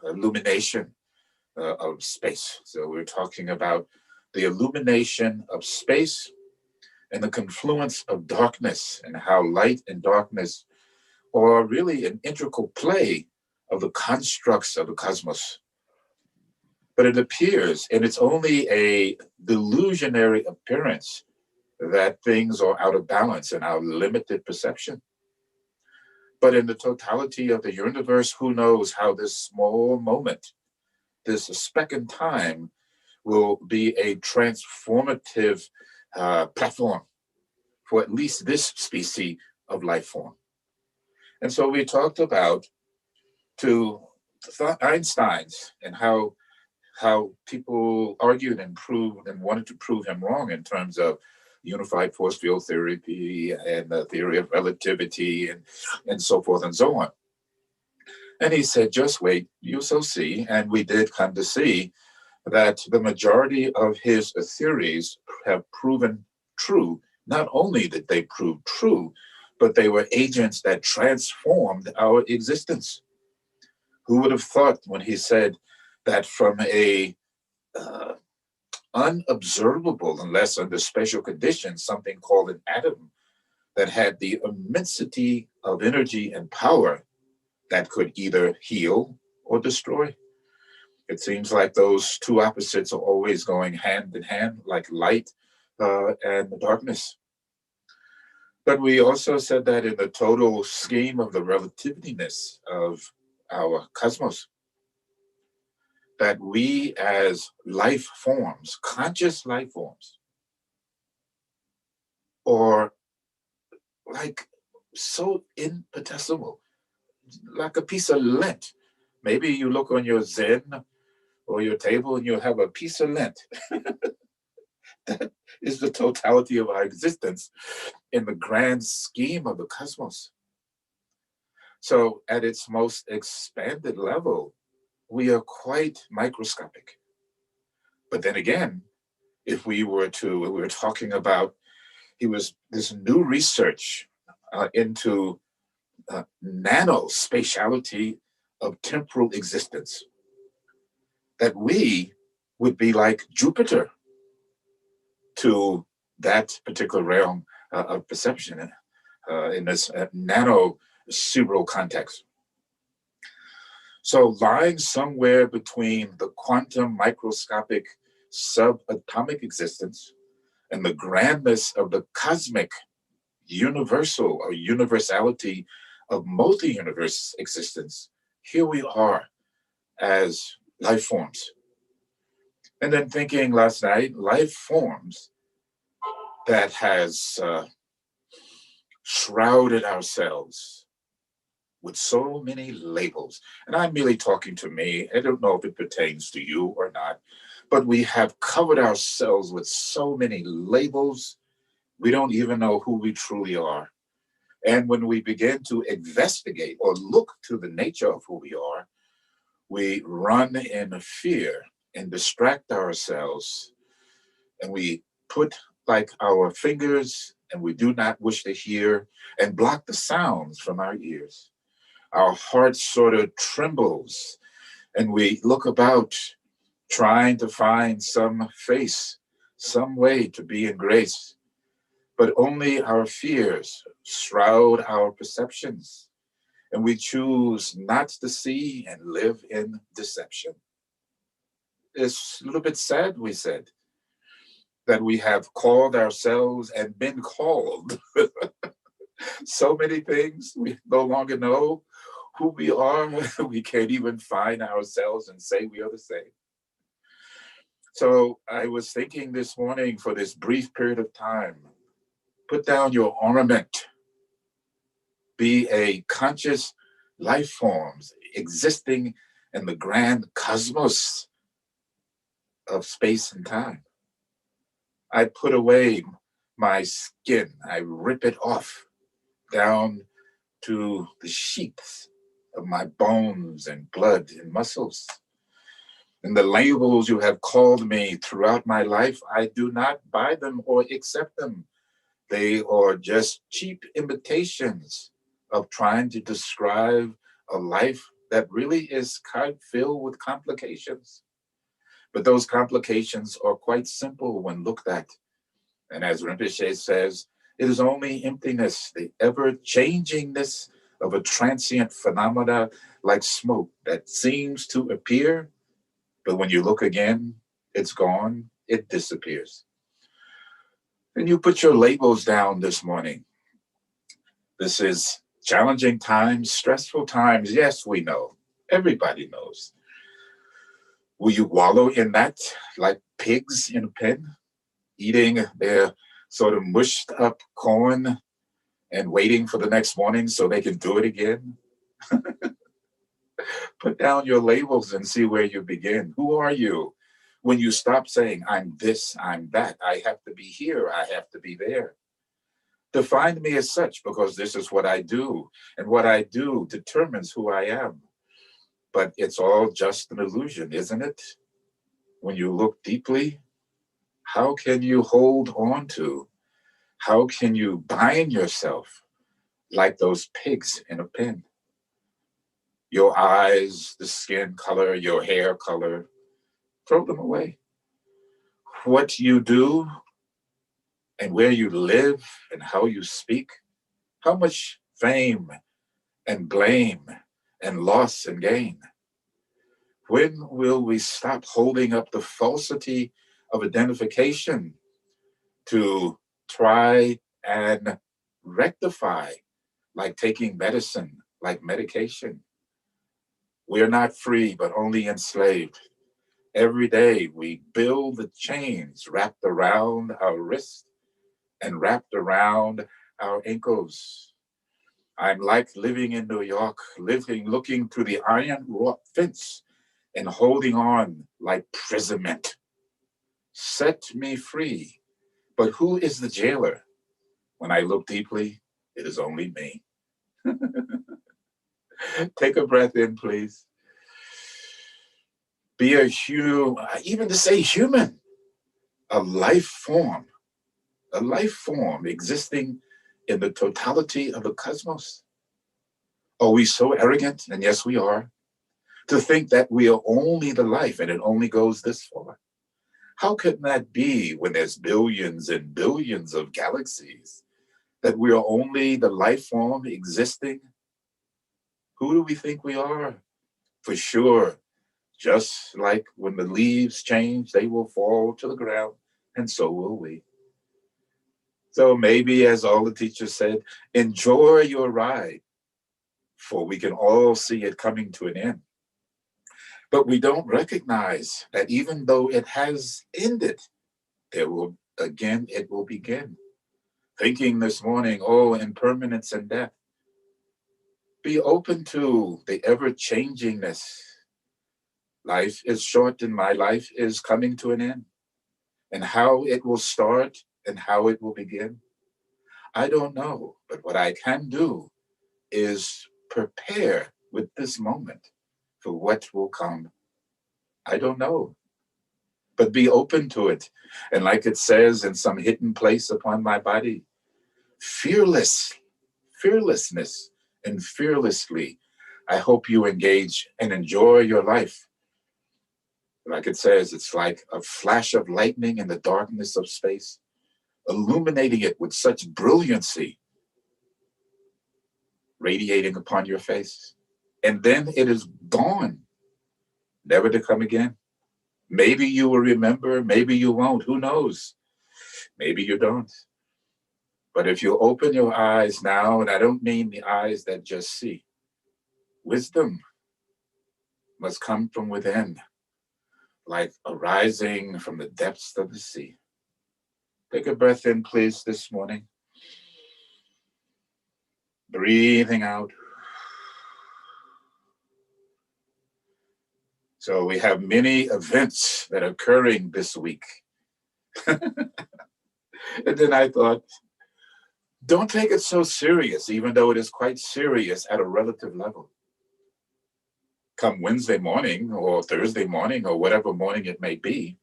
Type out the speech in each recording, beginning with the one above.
illumination of space. So we're talking about the illumination of space and the confluence of darkness, and how light and darkness are really an integral play of the constructs of the cosmos. But it appears, and it's only a delusionary appearance, that things are out of balance in our limited perception. But in the totality of the universe, who knows how this small moment, this speck in time, will be a transformative platform for at least this species of life form. And so we talked about to Einstein's and how people argued and proved and wanted to prove him wrong in terms of unified force field theory and the theory of relativity and so forth and so on. And he said, just wait, you shall see. And we did come to see that the majority of his theories have proven true. Not only did they prove true, but they were agents that transformed our existence. Who would have thought when he said that from a unobservable, unless under special conditions, something called an atom that had the immensity of energy and power that could either heal or destroy. It seems like those two opposites are always going hand in hand, like light and darkness. But we also said that in the total scheme of the relativityness of our cosmos, that we as life forms, conscious life forms, are like so infinitesimal, like a piece of lint. Maybe you look on your Zen or your table and you'll have a piece of lint. That is the totality of our existence in the grand scheme of the cosmos. So at its most expanded level, we are quite microscopic. But then again, if we were talking about, this new research into nanospatiality of temporal existence, that we would be like Jupiter to that particular realm of perception in this nano-cerebral context. So lying somewhere between the quantum microscopic subatomic existence and the grandness of the cosmic universal or universality of multi-universe existence, here we are as life forms. And then thinking last night, life forms that has shrouded ourselves with so many labels. And I'm merely talking to me. I don't know if it pertains to you or not, but we have covered ourselves with so many labels, we don't even know who we truly are. And when we begin to investigate or look to the nature of who we are, we run in fear and distract ourselves. And we put like our fingers, and we do not wish to hear, and block the sounds from our ears. Our heart sort of trembles, and we look about trying to find some face, some way to be in grace. But only our fears shroud our perceptions, and we choose not to see and live in deception. It's a little bit sad, we said, that we have called ourselves and been called so many things. We no longer know who we are. We can't even find ourselves and say we are the same. So I was thinking this morning, for this brief period of time, put down your ornament. Be a conscious life forms existing in the grand cosmos of space and time. I put away my skin. I rip it off down to the sheaths of my bones and blood and muscles. And the labels you have called me throughout my life, I do not buy them or accept them. They are just cheap imitations of trying to describe a life that really is kind of filled with complications. But those complications are quite simple when looked at. And as Rinpoche says, it is only emptiness, the ever-changingness of a transient phenomena like smoke that seems to appear, but when you look again, it's gone, it disappears. And you put your labels down this morning. This is challenging times, stressful times. Yes, we know. Everybody knows. Will you wallow in that like pigs in a pen, eating their sort of mushed up corn and waiting for the next morning so they can do it again? Put down your labels and see where you begin. Who are you? When you stop saying, I'm this, I'm that, I have to be here, I have to be there. Define me as such because this is what I do, and what I do determines who I am. But it's all just an illusion, isn't it? When you look deeply, how can you hold on to? How can you bind yourself like those pigs in a pen? Your eyes, the skin color, your hair color, throw them away. What you do and where you live and how you speak, how much fame and blame and loss and gain. When will we stop holding up the falsity of identification to try and rectify, like taking medicine, like medication? We're not free, but only enslaved. Every day we build the chains wrapped around our wrists and wrapped around our ankles. I'm like living in New York, looking through the iron wrought fence and holding on like imprisonment. Set me free. But who is the jailer? When I look deeply, it is only me. Take a breath in, please. Be a human, even to say human, a life form existing in the totality of the cosmos. Are we so arrogant? And yes, we are, to think that we are only the life and it only goes this far. How could that be when there's billions and billions of galaxies, that we are only the life form existing? Who do we think we are? For sure, just like when the leaves change, they will fall to the ground, and so will we. So maybe, as all the teachers said, enjoy your ride, for we can all see it coming to an end. But we don't recognize that even though it has ended, it will begin. Thinking this morning, oh, impermanence and death. Be open to the ever-changingness. Life is short and my life is coming to an end. And how it will start and how it will begin, I don't know. But what I can do is prepare with this moment for what will come. I don't know. But be open to it. And like it says in some hidden place upon my body, fearlessness and fearlessly, I hope you engage and enjoy your life. Like it says, it's like a flash of lightning in the darkness of space, illuminating it with such brilliancy, radiating upon your face. And then it is gone, never to come again. Maybe you will remember, maybe you won't, who knows? Maybe you don't. But if you open your eyes now, and I don't mean the eyes that just see, wisdom must come from within, like arising from the depths of the sea. Take a breath in, please, this morning. Breathing out. So we have many events that are occurring this week. And then I thought, don't take it so serious, even though it is quite serious at a relative level. Come Wednesday morning or Thursday morning or whatever morning it may be,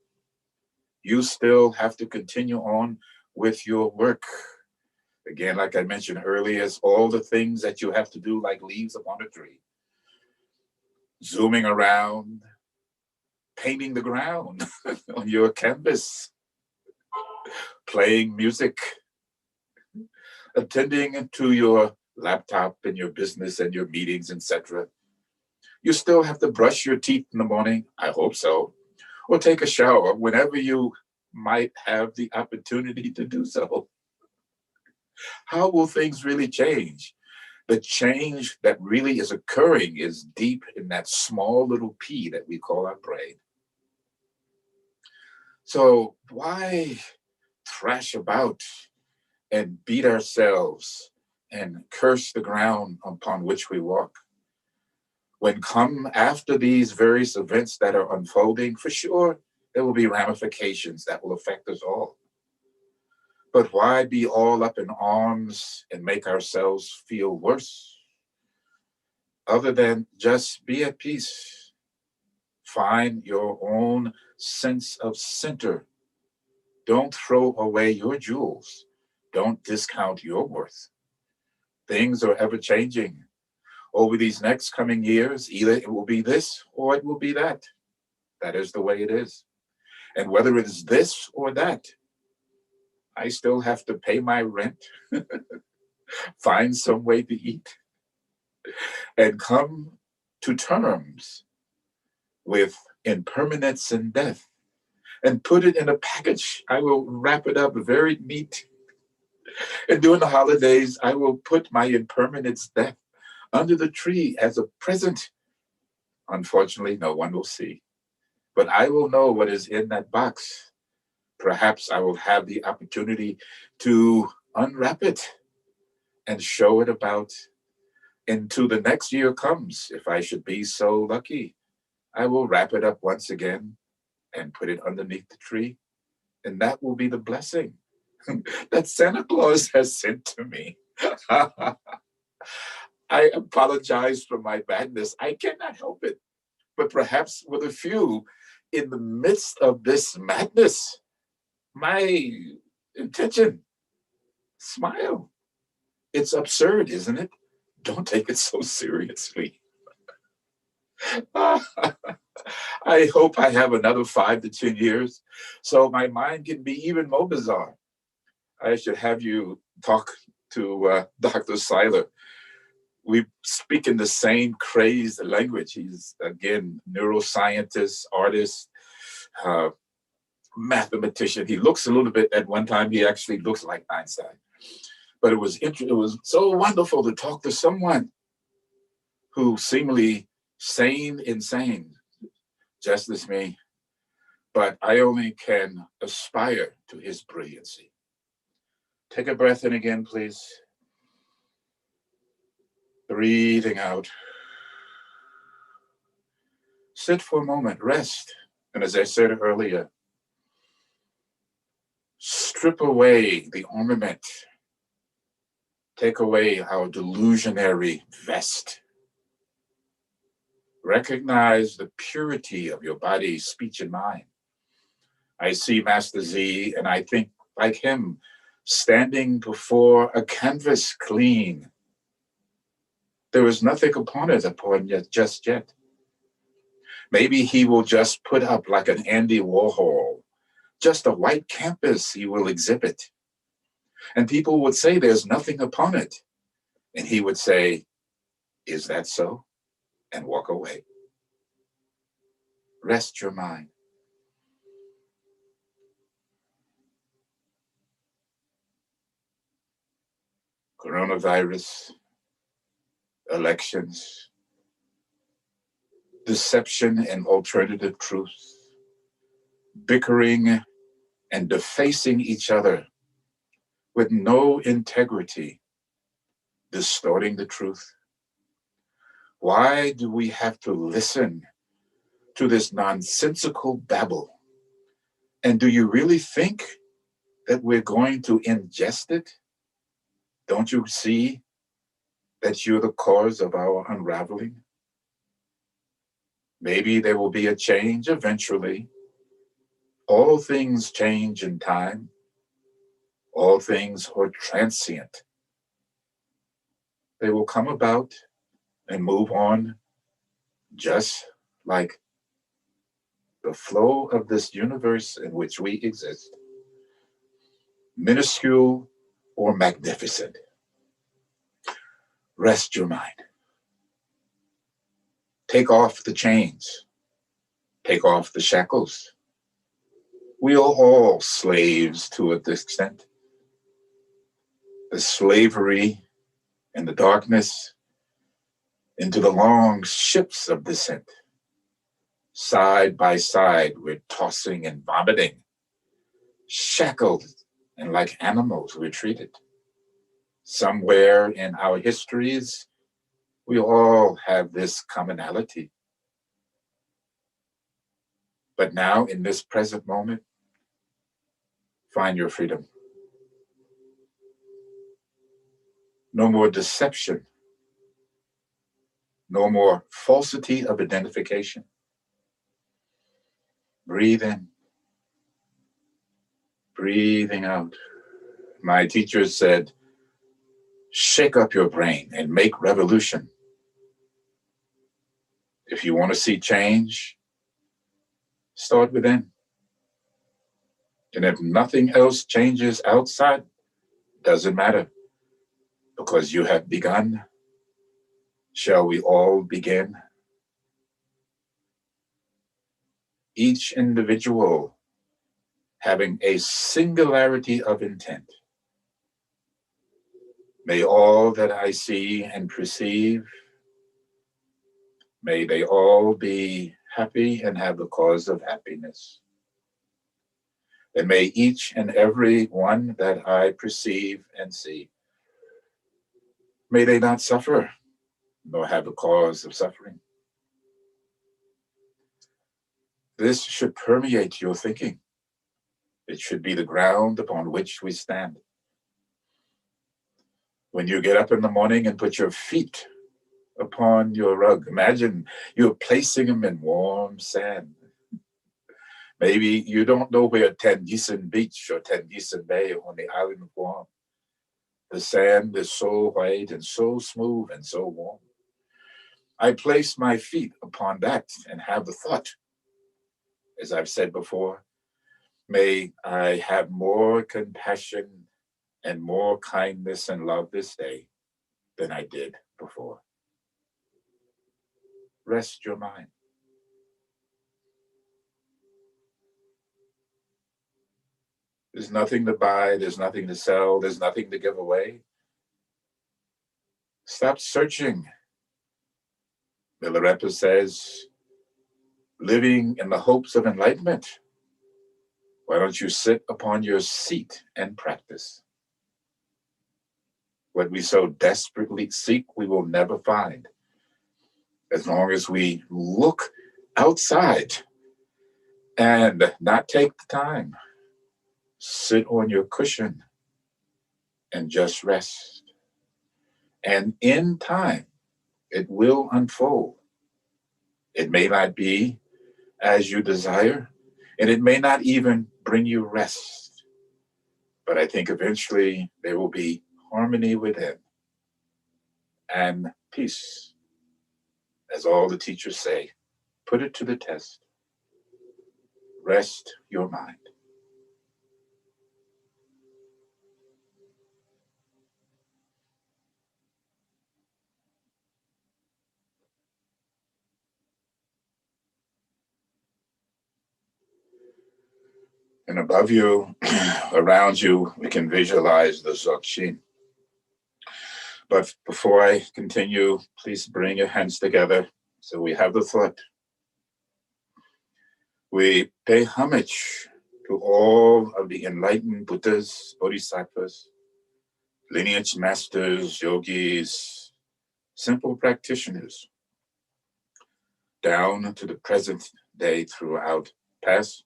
you still have to continue on with your work. Again, like I mentioned earlier, it's all the things that you have to do like leaves upon a tree. zooming around, painting the ground on your canvas, playing music, attending to your laptop and your business and your meetings, etc. You still have to brush your teeth in the morning, I hope so, or take a shower whenever you might have the opportunity to do so. How will things really change? The change that really is occurring is deep in that small little pea that we call our brain. So why thrash about and beat ourselves and curse the ground upon which we walk? When come after these various events that are unfolding, for sure, there will be ramifications that will affect us all. But why be all up in arms and make ourselves feel worse? Other than just be at peace. Find your own sense of center. Don't throw away your jewels. Don't discount your worth. Things are ever changing. Over these next coming years, either it will be this or it will be that. That is the way it is. And whether it is this or that, I still have to pay my rent, find some way to eat, and come to terms with impermanence and death and put it in a package. I will wrap it up very neat. And during the holidays, I will put my impermanence death under the tree as a present. Unfortunately, no one will see. But I will know what is in that box. Perhaps I will have the opportunity to unwrap it and show it about until the next year comes. If I should be so lucky, I will wrap it up once again and put it underneath the tree. And that will be the blessing that Santa Claus has sent to me. I apologize for my badness. I cannot help it. But perhaps with a few, in the midst of this madness, my intention, smile. It's absurd, isn't it? Don't take it so seriously. I hope I have another 5 to 10 years so my mind can be even more bizarre. I should have you talk to Dr. Seiler. We speak in the same crazed language. He's, again, neuroscientist, artist, uh, mathematician. He looks a little bit, at one time, he actually looks like Einstein. But it was so wonderful to talk to someone who seemingly insane, just as me. But I only can aspire to his brilliancy. Take a breath in again, please. Breathing out. Sit for a moment, rest. And as I said earlier, strip away the ornament. Take away our delusionary vest. Recognize the purity of your body, speech, and mind. I see Master Z and I think like him, standing before a canvas clean. There is nothing upon it just yet. Maybe he will just put up like an Andy Warhol, just a white canvas he will exhibit. And people would say there's nothing upon it. And he would say, is that so? And walk away. Rest your mind. Coronavirus, elections, deception and alternative truth, bickering and defacing each other with no integrity, distorting the truth. Why do we have to listen to this nonsensical babble? And do you really think that we're going to ingest it? Don't you see that you're the cause of our unraveling? Maybe there will be a change eventually. All things change in time. All things are transient. They will come about and move on. just like the flow of this universe in which we exist, minuscule or magnificent. Rest your mind. Take off the chains. Take off the shackles. We are all slaves to an extent. The slavery and the darkness into the long ships of descent. Side by side, we're tossing and vomiting, shackled, and like animals we're treated. Somewhere in our histories, we all have this commonality. But now, in this present moment, find your freedom. No more deception. No more falsity of identification. Breathe in. Breathing out. My teacher said, shake up your brain and make revolution. If you want to see change, start within. And if nothing else changes outside, doesn't matter, because you have begun. Shall we all begin? Each individual having a singularity of intent. May all that I see and perceive, may they all be happy and have the cause of happiness. And may each and every one that I perceive and see, may they not suffer, nor have a cause of suffering. This should permeate your thinking. It should be the ground upon which we stand. When you get up in the morning and put your feet upon your rug, imagine you're placing them in warm sand. Maybe you don't know where Tennyson Beach or Tennyson Bay on the island of Guam. The sand is so white and so smooth and so warm. I place my feet upon that and have the thought, as I've said before, may I have more compassion and more kindness and love this day than I did before. Rest your mind. There's nothing to buy, there's nothing to sell, there's nothing to give away. Stop searching. Milarepa says, living in the hopes of enlightenment. Why don't you sit upon your seat and practice? What we so desperately seek, we will never find. As long as we look outside and not take the time, sit on your cushion and just rest. And in time, it will unfold. It may not be as you desire, and it may not even bring you rest. But I think eventually there will be harmony within and peace. As all the teachers say, put it to the test. Rest your mind. And above you, around you, we can visualize the Dzogchen. But before I continue, please bring your hands together so we have the thought. We pay homage to all of the enlightened Buddhas, Bodhisattvas, lineage masters, yogis, simple practitioners, down to the present day throughout past,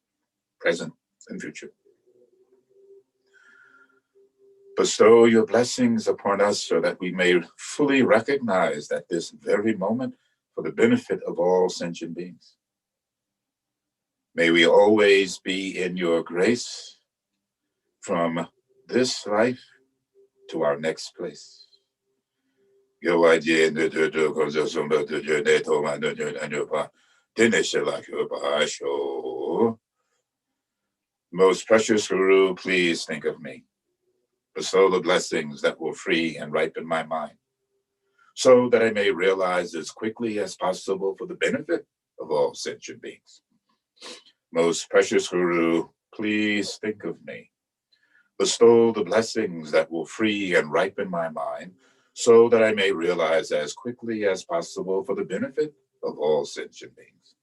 present, and future. Bestow your blessings upon us so that we may fully recognize that this very moment for the benefit of all sentient beings. May we always be in your grace from this life to our next place. Urgyen Most precious Guru, please think of me. Bestow the blessings that will free and ripen my mind, so that I may realize as quickly as possible for the benefit of all sentient beings. Most precious Guru, please think of me. Bestow the blessings that will free and ripen my mind, so that I may realize as quickly as possible for the benefit of all sentient beings.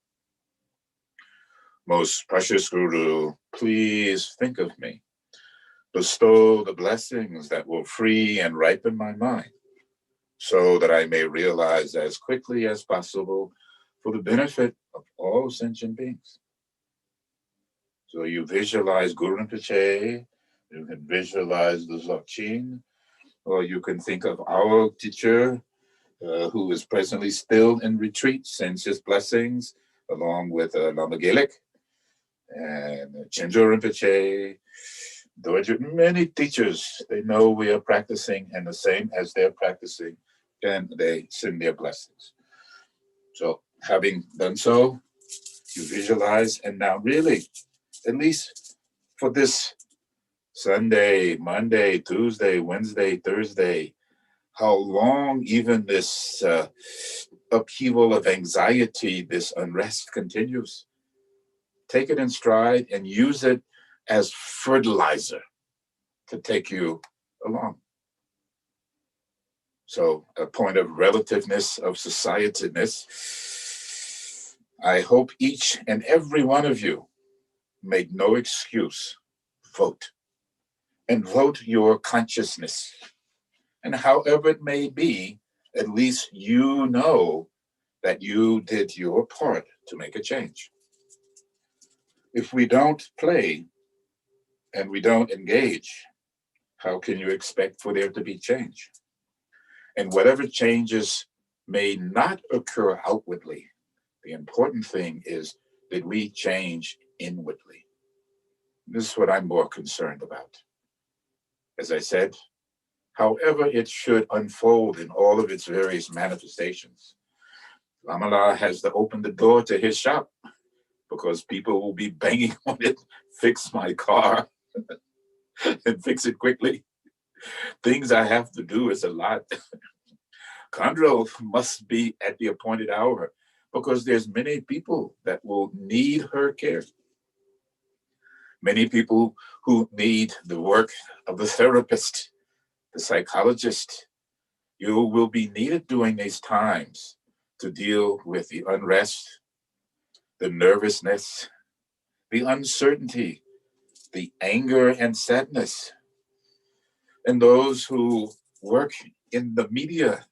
Most precious Guru, please think of me. Bestow the blessings that will free and ripen my mind, so that I may realize as quickly as possible for the benefit of all sentient beings. So you visualize Guru Rinpoche, you can visualize the Dzogchen, or you can think of our teacher, who is presently still in retreat, sends his blessings, along with Lama and Chenjo Rinpoche, Dorje, many teachers. They know we are practicing, and the same as they're practicing, and they send their blessings. So having done so, you visualize, and now really, at least for this Sunday, Monday, Tuesday, Wednesday, Thursday, how long even this upheaval of anxiety, this unrest continues. Take it in stride and use it as fertilizer to take you along. So a point of relativeness, of societyness. I hope each and every one of you make no excuse. Vote. And vote your consciousness. And however it may be, at least you know that you did your part to make a change. If we don't play and we don't engage, how can you expect for there to be change? And whatever changes may not occur outwardly, the important thing is that we change inwardly. This is what I'm more concerned about. As I said, however it should unfold in all of its various manifestations, Lama has to open the door to his shop because people will be banging on it, fix my car and fix it quickly. Things I have to do is a lot. Khandro must be at the appointed hour because there's many people that will need her care. Many people who need the work of the therapist, the psychologist. You will be needed during these times to deal with the unrest, the nervousness, the uncertainty, the anger and sadness. And those who work in the media,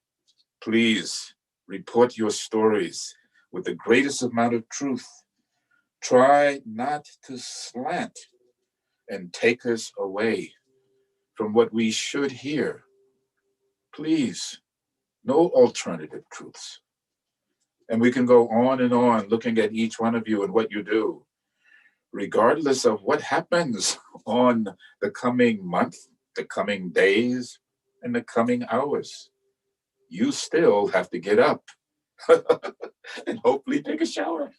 please report your stories with the greatest amount of truth. Try not to slant and take us away from what we should hear. Please, no alternative truths. And we can go on and on looking at each one of you and what you do, regardless of what happens on the coming month, the coming days, and the coming hours. You still have to get up and hopefully take a shower.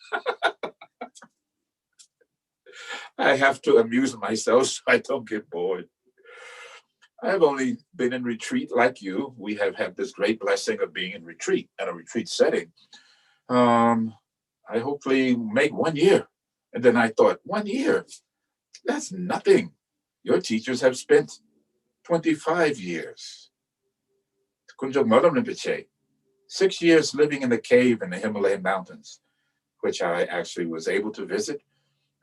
I have to amuse myself so I don't get bored. I've only been in retreat like you. We have had this great blessing of being in retreat, in a retreat setting. I hopefully make 1 year. And then I thought, 1 year, that's nothing. Your teachers have spent 25 years. Kunjok Modam Rinpoche, 6 years living in the cave in the Himalayan mountains, which I actually was able to visit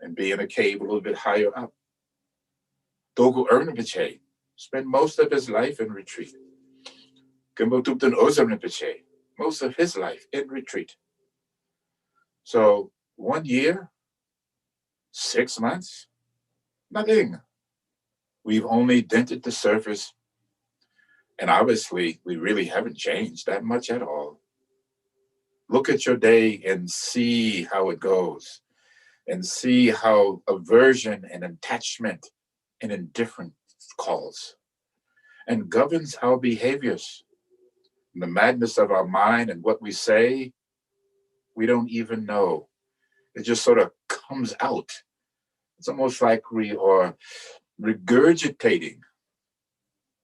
and be in a cave a little bit higher up. Dogu Rinpoche spent most of his life in retreat. Thupten Rinpoche, most of his life in retreat. So 1 year, 6 months, nothing. We've only dented the surface. And obviously, we really haven't changed that much at all. Look at your day and see how it goes. And see how aversion and attachment and indifference calls and governs our behaviors. In the madness of our mind and what we say, we don't even know. It just sort of comes out. It's almost like we are regurgitating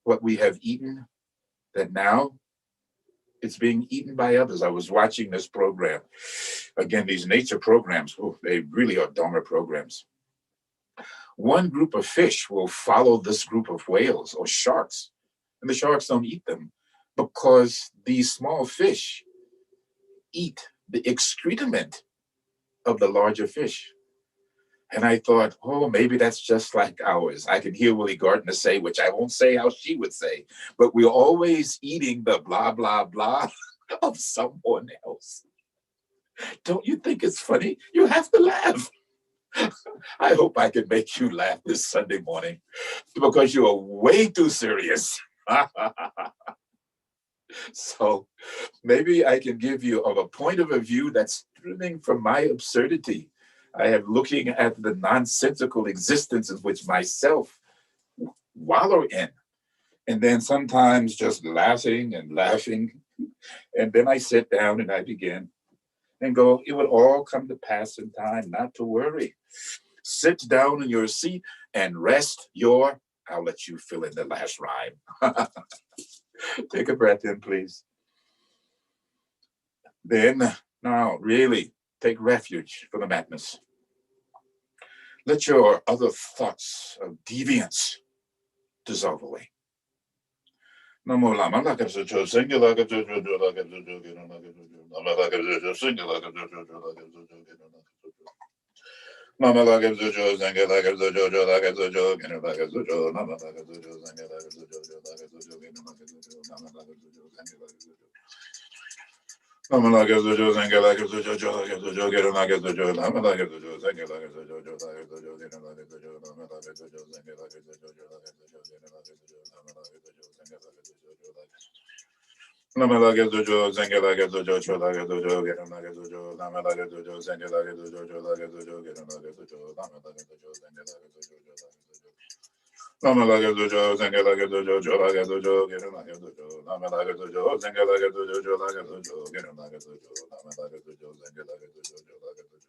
what we have eaten, that now it's being eaten by others. I was watching this program. Again, these nature programs, oh, they really are Dharma programs. One group of fish will follow this group of whales or sharks, and the sharks don't eat them because these small fish eat the excrement of the larger fish. And I thought, oh, maybe that's just like ours. I can hear Willie Gardner say, which I won't say how she would say, but we're always eating the blah, blah, blah of someone else. Don't you think it's funny? You have to laugh. I hope I can make you laugh this Sunday morning because you are way too serious. So maybe I can give you of a point of a view that's stemming from my absurdity. I am looking at the nonsensical existence in which myself wallow in, and then sometimes just laughing and laughing. And then I sit down and I begin and go, it will all come to pass in time, not to worry. Sit down in your seat and rest your, I'll let you fill in the last rhyme. Take a breath in, please. Then, now, really, take refuge from the madness. Let your other thoughts of deviance dissolve away. Namo Lama Laka Jojo, Singular Jojo, Laka Jojo, Lama Laka Jojo, Singular Jojo, Mama Laka Jojo, Singular Jojo, Laka Jojo, Laka Jojo, Mama Laka Jojo, Singular Jojo, Laka Jojo, Mama Laka Jojo, Lama Laka Jojo, Singular Jojo, Laka Jojo, get a Laka Jojo, Lama Laka Jojo, Singular Jojo, Laka Jojo, get a Laka Jojo, Lama Laka Jojo, Singular Jojo, Laka Jojo, get a Laka Jojo, Lama Laka Jojo, Singular Jojo, Lama Laka Jojo, Singular Jojo, Laka Jojo, get a Laka Jojo, Lama Laka Jojo, Singular Jojo, Laka Jojo, get a Laka Jojo, Lama Laka Jojo, Singular Jojo, Lama Laka Jojo, Singular Jojo, Laka Jojo, get a Laka Jojo, Lama Laka Jojo, Singular Jojo, Laka Jojo, get a Laka Jojo, Lama Laka Jojo, Singular Jojo, Laka Jojo.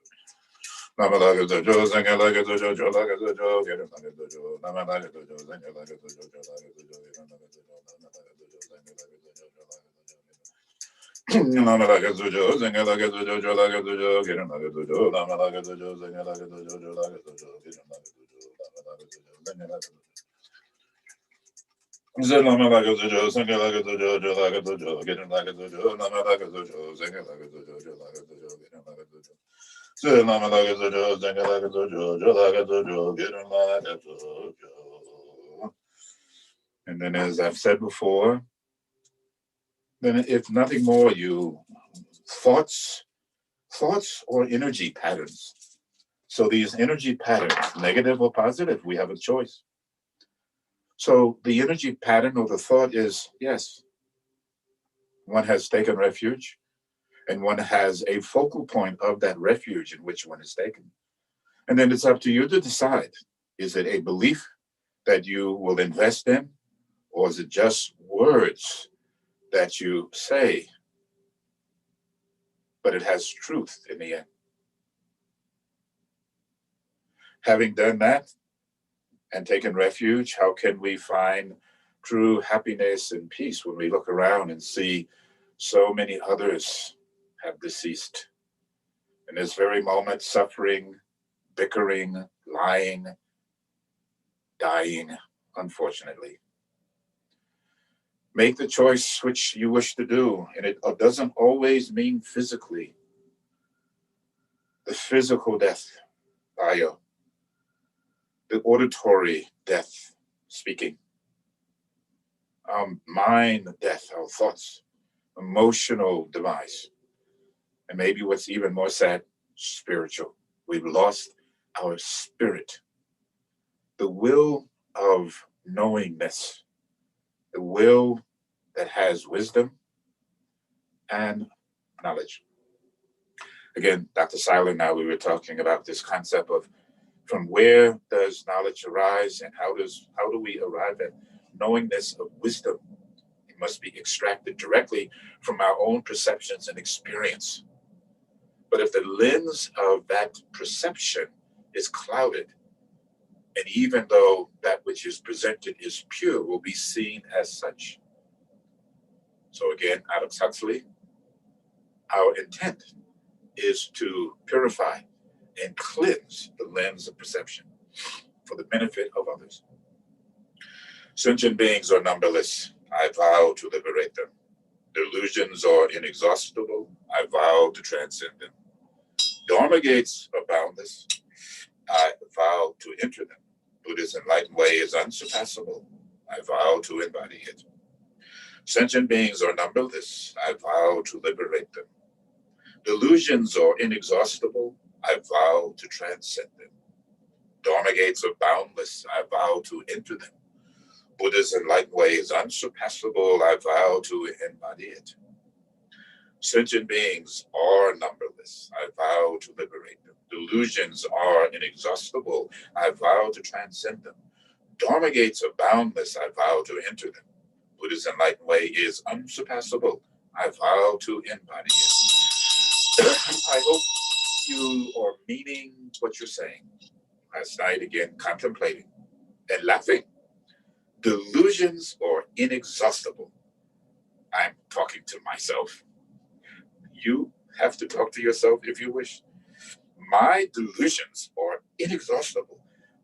Lama Laka Jojo, Singular Jojo, Laka Jojo, get a Laka Jojo, Lama Laka Jojo, Singular Jojo, Laka Jojo, get a Laka Jojo, Lama Laka Jojo, Singular Jojo, Lama Laka Jojo, Singular Jojo, Laka Jojo, get a Laka Jojo, Lama Laka Jojo, Singular Jojo, Laka Jojo, get a Laka Jojo, Lama Laka Jojo, Singular Jojo. Lama Laka Jojo, Singular Jojo, Laka Jojo, get a Laka Jojo, Lama Laka Jojo, Singular Jojo, Laka Jojo, get a Laka Jojo. Lama Laka Jojo, Singular Jojo, Laka Jojo, get a Laka Jojo. And then, as I've said before, then if nothing more, you thoughts or energy patterns. So these energy patterns, negative or positive, we have a choice. So the energy pattern or the thought is, yes, one has taken refuge and one has a focal point of that refuge in which one is taken. And then it's up to you to decide, is it a belief that you will invest in, or is it just words that you say, but it has truth in the end? Having done that and taken refuge, how can we find true happiness and peace when we look around and see so many others have deceased in this very moment, suffering, bickering, lying, dying, unfortunately? Make the choice which you wish to do, and it doesn't always mean physically. The physical death, bio, the auditory death, speaking, mind death, our thoughts, emotional demise, and maybe what's even more sad, spiritual. We've lost our spirit, the will of knowingness, the will that has wisdom and knowledge. Again, Dr. Seiler, now we were talking about this concept of from where does knowledge arise and how do we arrive at knowingness of wisdom, must be extracted directly from our own perceptions and experience. But if the lens of that perception is clouded, and even though that which is presented is pure, will be seen as such. So again, Alex Huxley, our intent is to purify and cleanse the lens of perception for the benefit of others. Sentient beings are numberless. I vow to liberate them. Delusions are inexhaustible. I vow to transcend them. Dharma gates are boundless. I vow to enter them. Buddha's enlightened way is unsurpassable. I vow to embody it. Sentient beings are numberless. I vow to liberate them. Delusions are inexhaustible. I vow to transcend them. Dharma gates are boundless. I vow to enter them. Buddha's enlightened way is unsurpassable. I vow to embody it. Sentient beings are numberless. I vow to liberate them. Delusions are inexhaustible. I vow to transcend them. Dharma gates are boundless. I vow to enter them. Buddha's enlightened way is unsurpassable. I vow to embody it. I hope you are meaning what you're saying. Last night, again, contemplating and laughing. Delusions are inexhaustible. I'm talking to myself. You have to talk to yourself if you wish. My delusions are inexhaustible.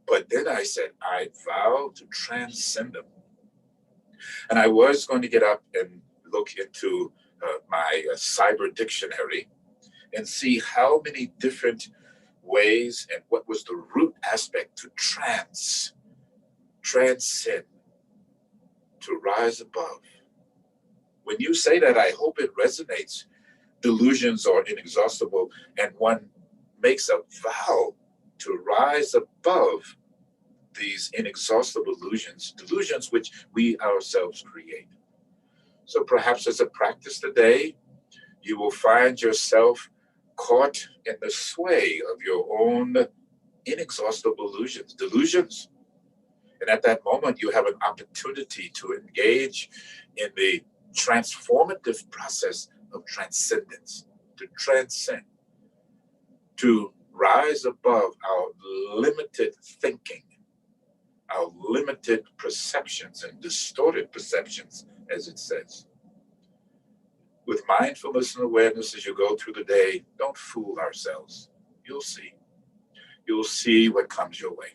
But then I said, I vow to transcend them. And I was going to get up and look into my cyber dictionary and see how many different ways and what was the root aspect to transcend, to rise above. When you say that, I hope it resonates. Delusions are inexhaustible, and one makes a vow to rise above these inexhaustible delusions which we ourselves create. So perhaps as a practice today, you will find yourself caught in the sway of your own inexhaustible delusions. And at that moment, you have an opportunity to engage in the transformative process of transcendence, to transcend, to rise above our limited thinking, our limited perceptions and distorted perceptions, as it says. With mindfulness and awareness as you go through the day, don't fool ourselves. You'll see. You'll see what comes your way.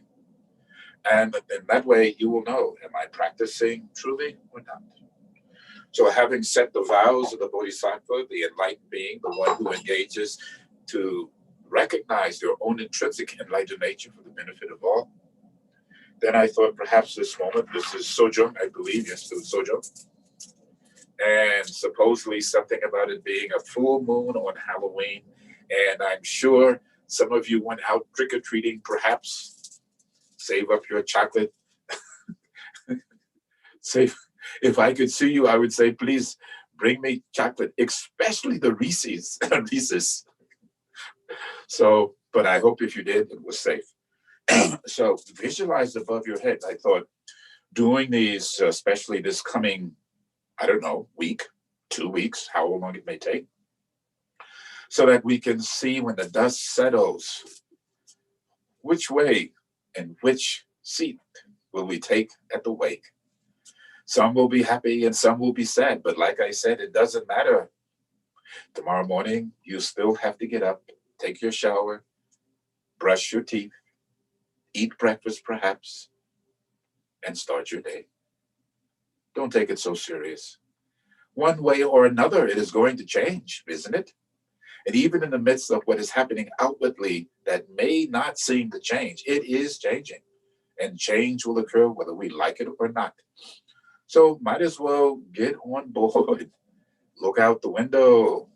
And in that way, you will know, am I practicing truly or not? So having set the vows of the Bodhisattva, the enlightened being, the one who engages to recognize their own intrinsic enlightened nature for the benefit of all, then I thought perhaps this is Sojong, I believe, yes, it was Sojong. And supposedly something about it being a full moon on Halloween. And I'm sure some of you went out trick-or-treating, perhaps. Save up your chocolate. If I could see you, I would say, please bring me chocolate, especially the Reese's. Reese's. So, but I hope if you did, it was safe. So visualize above your head. I thought doing these, especially this coming, I don't know, week, 2 weeks, how long it may take, so that we can see when the dust settles, which way and which seat will we take at the wake. Some will be happy and some will be sad, but like I said, it doesn't matter. Tomorrow morning, you still have to get up, take your shower, brush your teeth, eat breakfast perhaps, and start your day. Don't take it so serious. One way or another, it is going to change, isn't it? And even in the midst of what is happening outwardly that may not seem to change, it is changing. And change will occur whether we like it or not. So might as well get on board. Look out the window.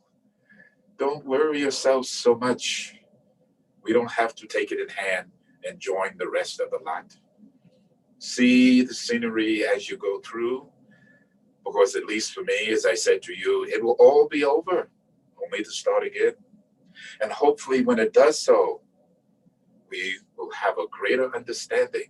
Don't worry yourself so much. We don't have to take it in hand and join the rest of the lot. See the scenery as you go through, because at least for me, as I said to you, it will all be over, only to start again. And hopefully when it does so, we will have a greater understanding.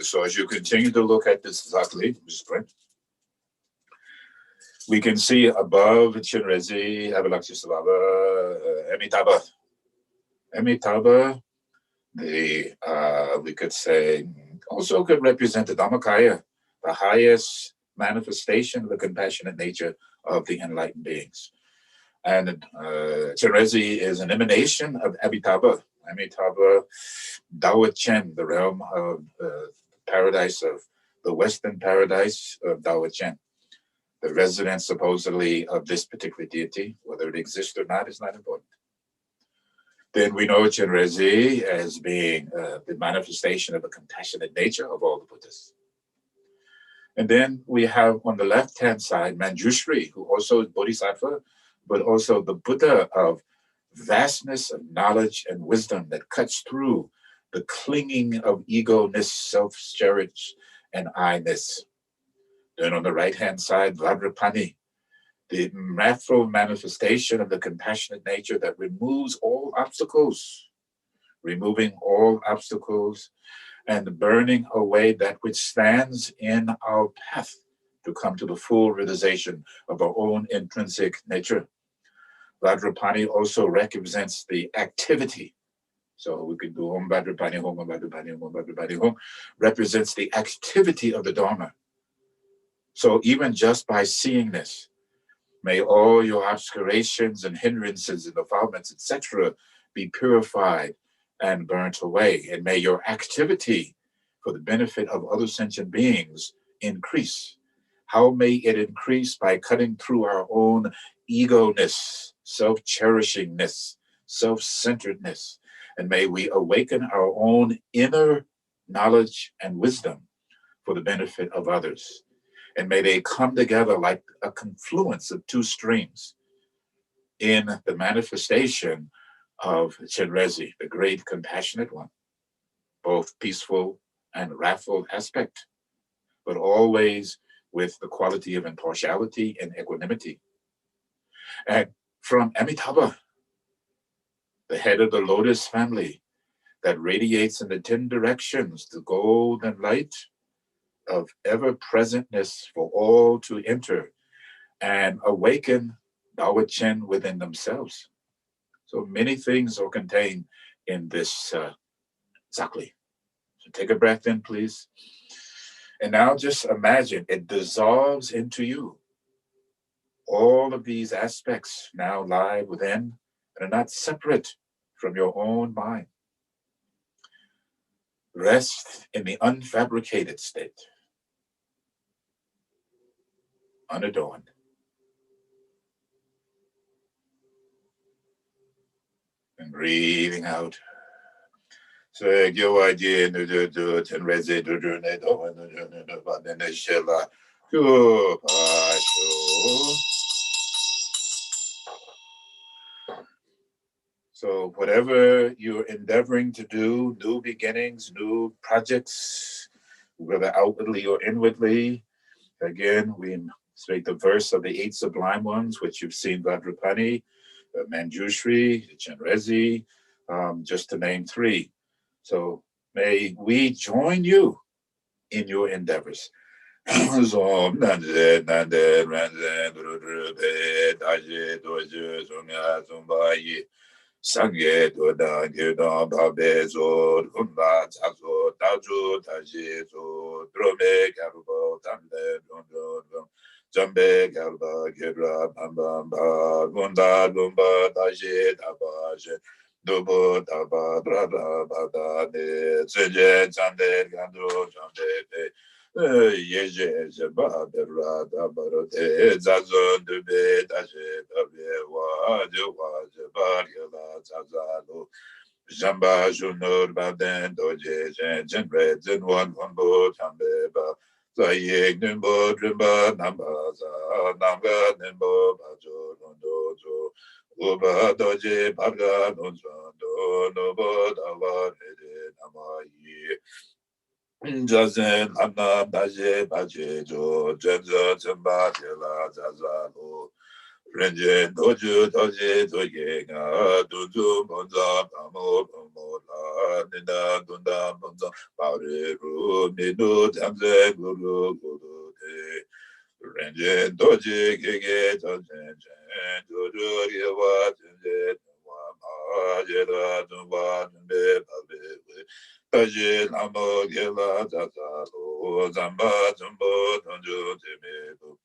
So as you continue to look at this exactly, we can see above Chinrezi, Avalakshasavava, Amitabha, we could say, also could represent the Dhammakaya, the highest manifestation of the compassionate nature of the enlightened beings. And Chinrezi is an emanation of Amitabha, Daochen, the realm of paradise of the Western paradise of Daochen. The residence supposedly of this particular deity, whether it exists or not, is not important. Then we know Chinrezi as being the manifestation of the compassionate nature of all the Buddhas. And then we have on the left-hand side, Manjushri, who also is Bodhisattva, but also the Buddha of vastness of knowledge and wisdom that cuts through the clinging of ego-ness, self-storage, and I-ness. Then on the right-hand side, Vajrapani, the manifold manifestation of the compassionate nature that removes all obstacles, removing all obstacles and burning away that which stands in our path to come to the full realization of our own intrinsic nature. Vajrapani also represents the activity So we could do Om Badra Pani Hong, Om Badra Pani Hong, Om Badra Pani Hong, represents the activity of the Dharma. So even just by seeing this, may all your obscurations and hindrances and defilements, etc., be purified and burnt away. And may your activity for the benefit of other sentient beings increase. How may it increase? By cutting through our own ego-ness, self-cherishingness, self-centeredness. And may we awaken our own inner knowledge and wisdom for the benefit of others. And may they come together like a confluence of two streams in the manifestation of Chenrezi, the great compassionate one, both peaceful and wrathful aspect, but always with the quality of impartiality and equanimity. And from Amitabha, the head of the lotus family that radiates in the 10 directions, the golden light of ever-presentness for all to enter and awaken Dawa Chen within themselves. So many things are contained in this Zakli. So take a breath in, please. And now just imagine it dissolves into you. All of these aspects now lie within and are not separate from your own mind. Rest in the unfabricated state, unadorned. And breathing out. So whatever you're endeavoring to do, new beginnings, new projects, whether outwardly or inwardly, again, we speak the verse of the 8 sublime ones, which you've seen, Vajrapani, Manjushri, Chenrezi, just to name 3. So may we join you in your endeavors. Sangye doda gyudon babe zo rumba zazo dajo daji zo drome garubo tamde dondon jambe garuba gyura bamba gunda lumba daji dabaje dobo daba brada bada de zeje jande gandro jambe yeje jeba berra dabaro de zazo dube daje dabe wa jeba yala zazalo jamba junur baden doje jen red zen one bo tambe ba zaye nimbo drimba namba za namba nimbo bajo nondo jo uba doje barga nonzo no bo dawa de namayi Jazen Anna Daje Bajejo Jenza Zemba Tela Zazalo Renje Doju Doje Doyega Dudu Bonza Pamo Pomola Nida Dunda Bonza Pareru Nidu Tamze Guru Guru Te Renje Doje Gege Dojen Doju Yewa Jenje Jeda Dumba Dumbe Pabe Taji Lama Gela Zazalo Zamba Jumbo Donjo Temedo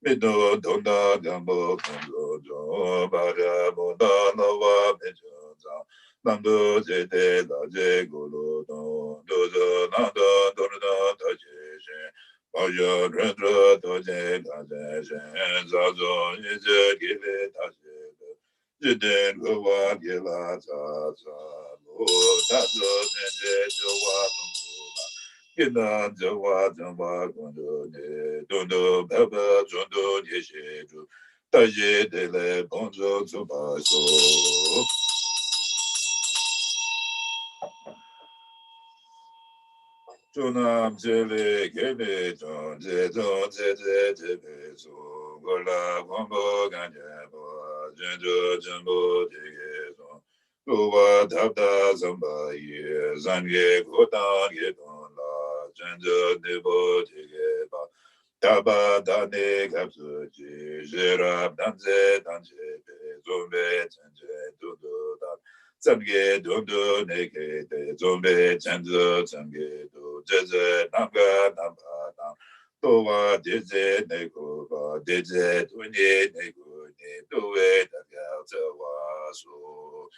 Mido Donda Gambo Kondo Jo Bada Boda Nova Mejoza Nando Jete Laje Golo Dojo Nando Dorda Taji Baja Rendra Doje Gaje Zazo Nije Gile Taji Jiden Gowa Gila Zaza Lo Tazo Nende Jowa Dungola Gina Jowa Jamba Gondo Ne Dondo Baba Jondo Yesheju Taje Dele Bonzo Zubaso Junam Jele Gele Jon Jon Jebe So Gola Gombo Ganyabo Jenjo Jumbo Jegezo Luwa Dabda Zamba Ye Zanye Godan Yedon La Jenjo Debo Jegeba Daba Dane Kapsu Ji Jerab Danze Danche Zombe Jenje Dudu Dan Samge Dondo Neke de Zombe Chanzo Samge Do Jeze Nanga Namba Nam Towa Deze Neko Deze Tunye Neko Ne Doe Daga Tawa So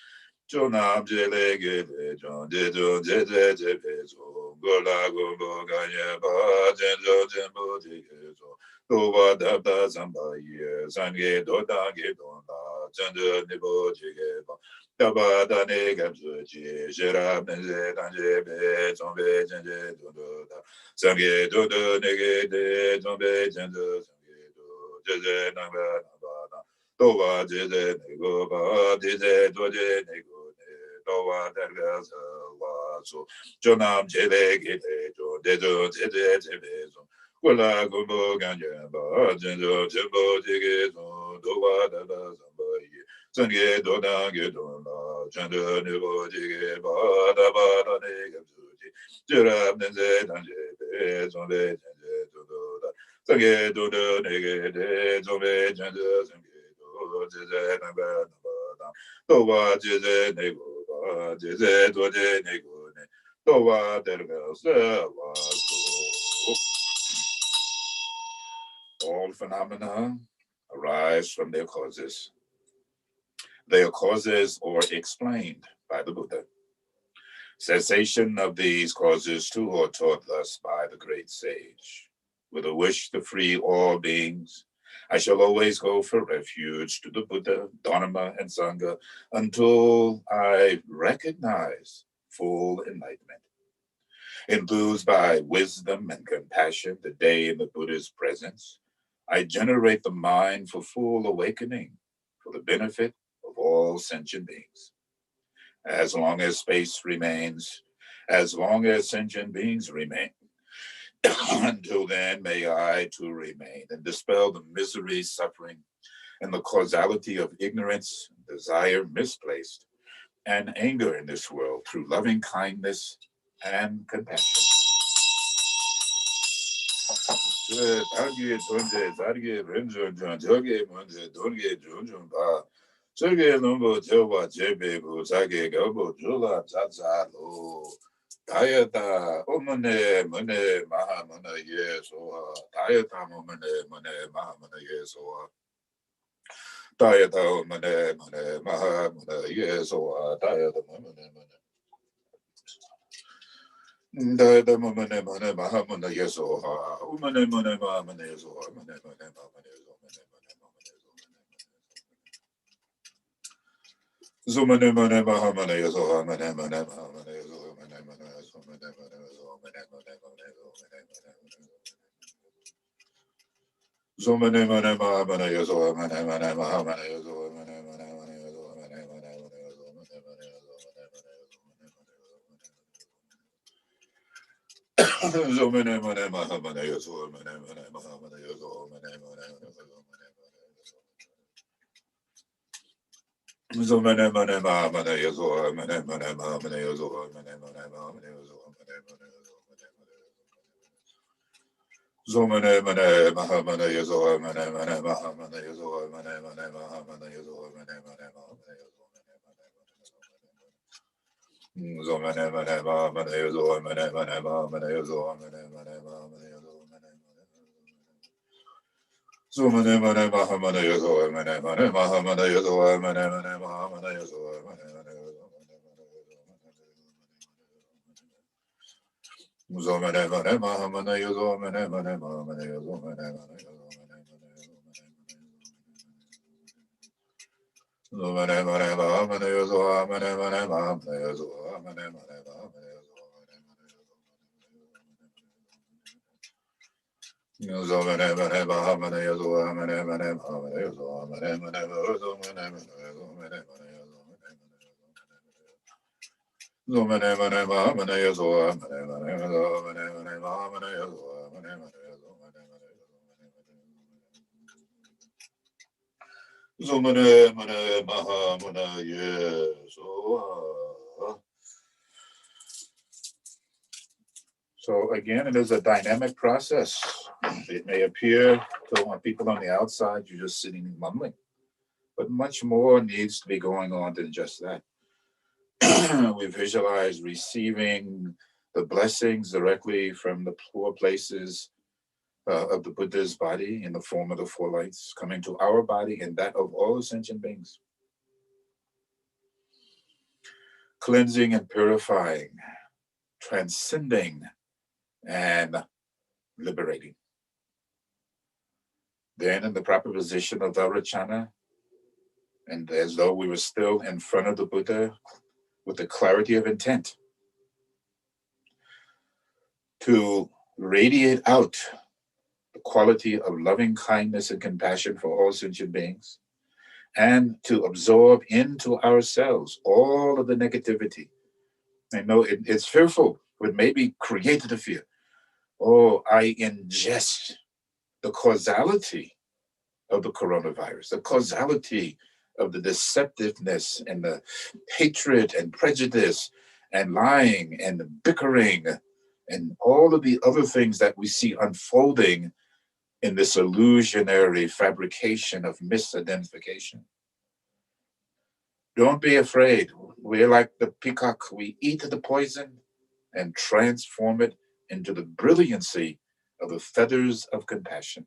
Chonam Jele Gele John Dejo Jeze Jepezo Gola Gombo Ganye Ba Jenjo Jembo Jekezo Towa Dabda Zamba Ye Sange Doda Gedonda Janjo Nebo Jegeba Taba Dane Gamsuji Shirab Neze Danje Be Zombe Jenje Dodo Sange Dodo Nege De Zombe Jenjo Sange Do Jeze Nanga Nabana Towa Jeze Nego Ba Jeze Doje Nego Towa Derga Sawa So Jonam Jele Gite Jo Dejo Jeze Jebezo Kula Gumbo Ganja Ba Jenjo Jembo Jige So Towa Dada Zamba Sange Doda Gedona Chanda Nebo Jige Ba Da Ba Da Ne Gamsuji Jirab Nenze Danje Zombe Jenje Dodo Sange Dodo Nege De Zombe Jenje Sange Do Jeze Nanga Naba Towa Jeze Nego Ba Jeze Doje Nego Ne Towa Derga Sewa So all phenomena arise from their causes. They are causes or explained by the Buddha. Cessation of these causes too are taught thus by the great sage. With a wish to free all beings, I shall always go for refuge to the Buddha, Dharma, and Sangha until I recognize full enlightenment. Enthused by wisdom and compassion the day in the Buddha's presence, I generate the mind for full awakening for the benefit of all sentient beings. As long as space remains, as long as sentient beings remain, until then may I too remain and dispel the misery, suffering, and the causality of ignorance, desire misplaced, and anger in this world through loving kindness and compassion. 저게 너무 저와 제배고 자기 여보 줄라 자자로 다이어다 어머네 머네 마하머네 예소와 다이어다 머네 마하머네 예소와 다이어다 어머네 머네 마하머네 예소와 다이어다 머네 다이어다 머네 마하머네 예소와 어머네 머네 마하머네 예소와 머네 마하머네 예소와 Zumane mane mahamane yaso mane mane mahamane yaso mane mane yaso mane mane yaso mane mane mane Zumane mane mahamane yaso mane mane mahamane yaso mane mane mane yaso mane mane mane yaso mane mane yaso Zumane mane mahamane yaso mane mane mahamane yaso mane mane Zomane mane mahamane yaso mane mane mahamane yaso mane mane mahamane yaso mane mane Zomane mane mahamane yaso mane mane mahamane yaso mane mane mahamane yaso mane mane mahamane yaso Zomane mane mahamane yaso mane mane mahamane yaso mane mane mahamane yaso Zomane mane mahamane yaso mane mane mahamane yaso mane mane mahamane yaso mane mane Zomane mane mahamane yaso mane mane mahamane yaso mane mane Zomane mane mahamane yaso mane mane mahamane yaso mane mane mahamane Zomane mane mahamane yaso mane mane mahamane yaso mane mane yaso mane mane yaso mane mane Zomane mane mahamane yaso mane mane yaso mane mane mahamane yaso mane mane yaso mane mane Zomane mane mahamane yaso. So again, it is a dynamic process. It may appear to people on the outside you're just sitting and mumbling, but much more needs to be going on than just that. We visualize receiving the blessings directly from the four places of the Buddha's body in the form of the four lights, coming to our body and that of all sentient beings, cleansing and purifying, transcending and liberating. Then in the proper position of Dharachana, and as though we were still in front of the Buddha with the clarity of intent to radiate out the quality of loving kindness and compassion for all sentient beings, and to absorb into ourselves all of the negativity. I know it's fearful, but maybe created a fear. Oh, I ingest the causality of the coronavirus, the causality of the deceptiveness and the hatred and prejudice and lying and bickering and all of the other things that we see unfolding in this illusionary fabrication of misidentification. Don't be afraid. We're like the peacock. We eat the poison and transform it into the brilliancy of the feathers of compassion.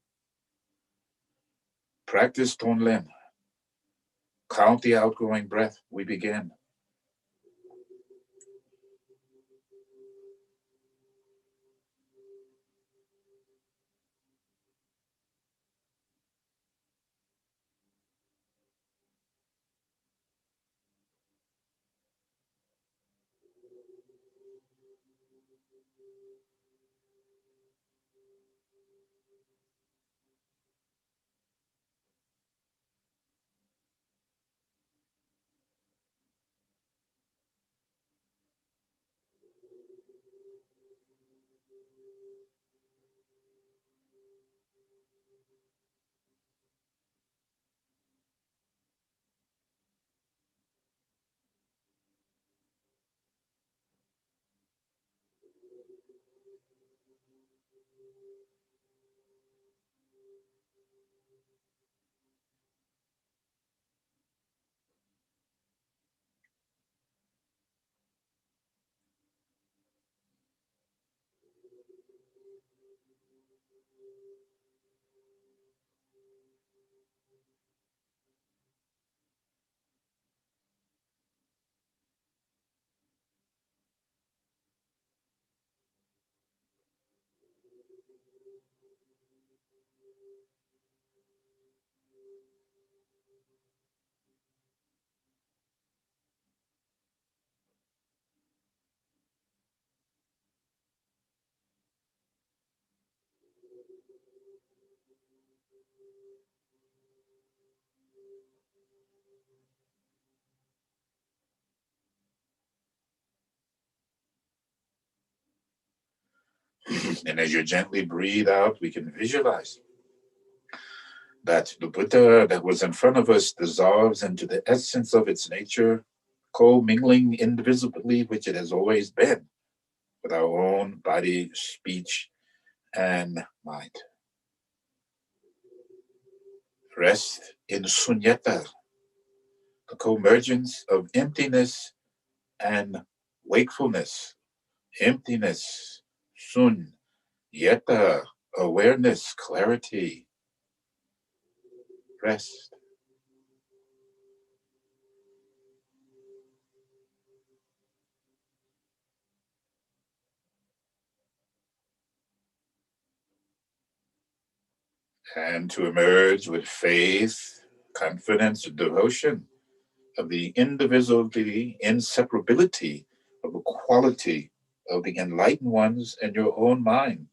Practice Tonlin. Count the outgoing breath. We begin. And as you gently breathe out, we can visualize that the Buddha that was in front of us dissolves into the essence of its nature, co-mingling indivisibly, which it has always been, with our own body, speech, and mind. Rest in sunyata, the convergence of emptiness and wakefulness. Emptiness, sun, yeta, awareness, clarity, rest. And to emerge with faith, confidence, and devotion of the indivisibility, inseparability of the quality of the enlightened ones in your own mind.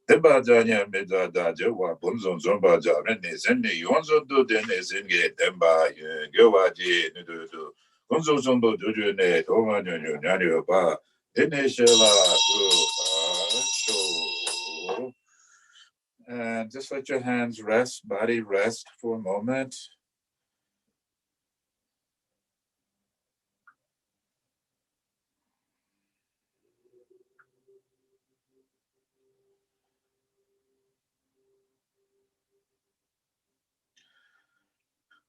Demba meda da jewa bunzon zomba ja rene zenne yonzo do dene zenge demba gewa ji nudu bunzo zombo dudu ne toma nyo nyanyo ba dene shela do show. And just let your hands rest, body rest for a moment.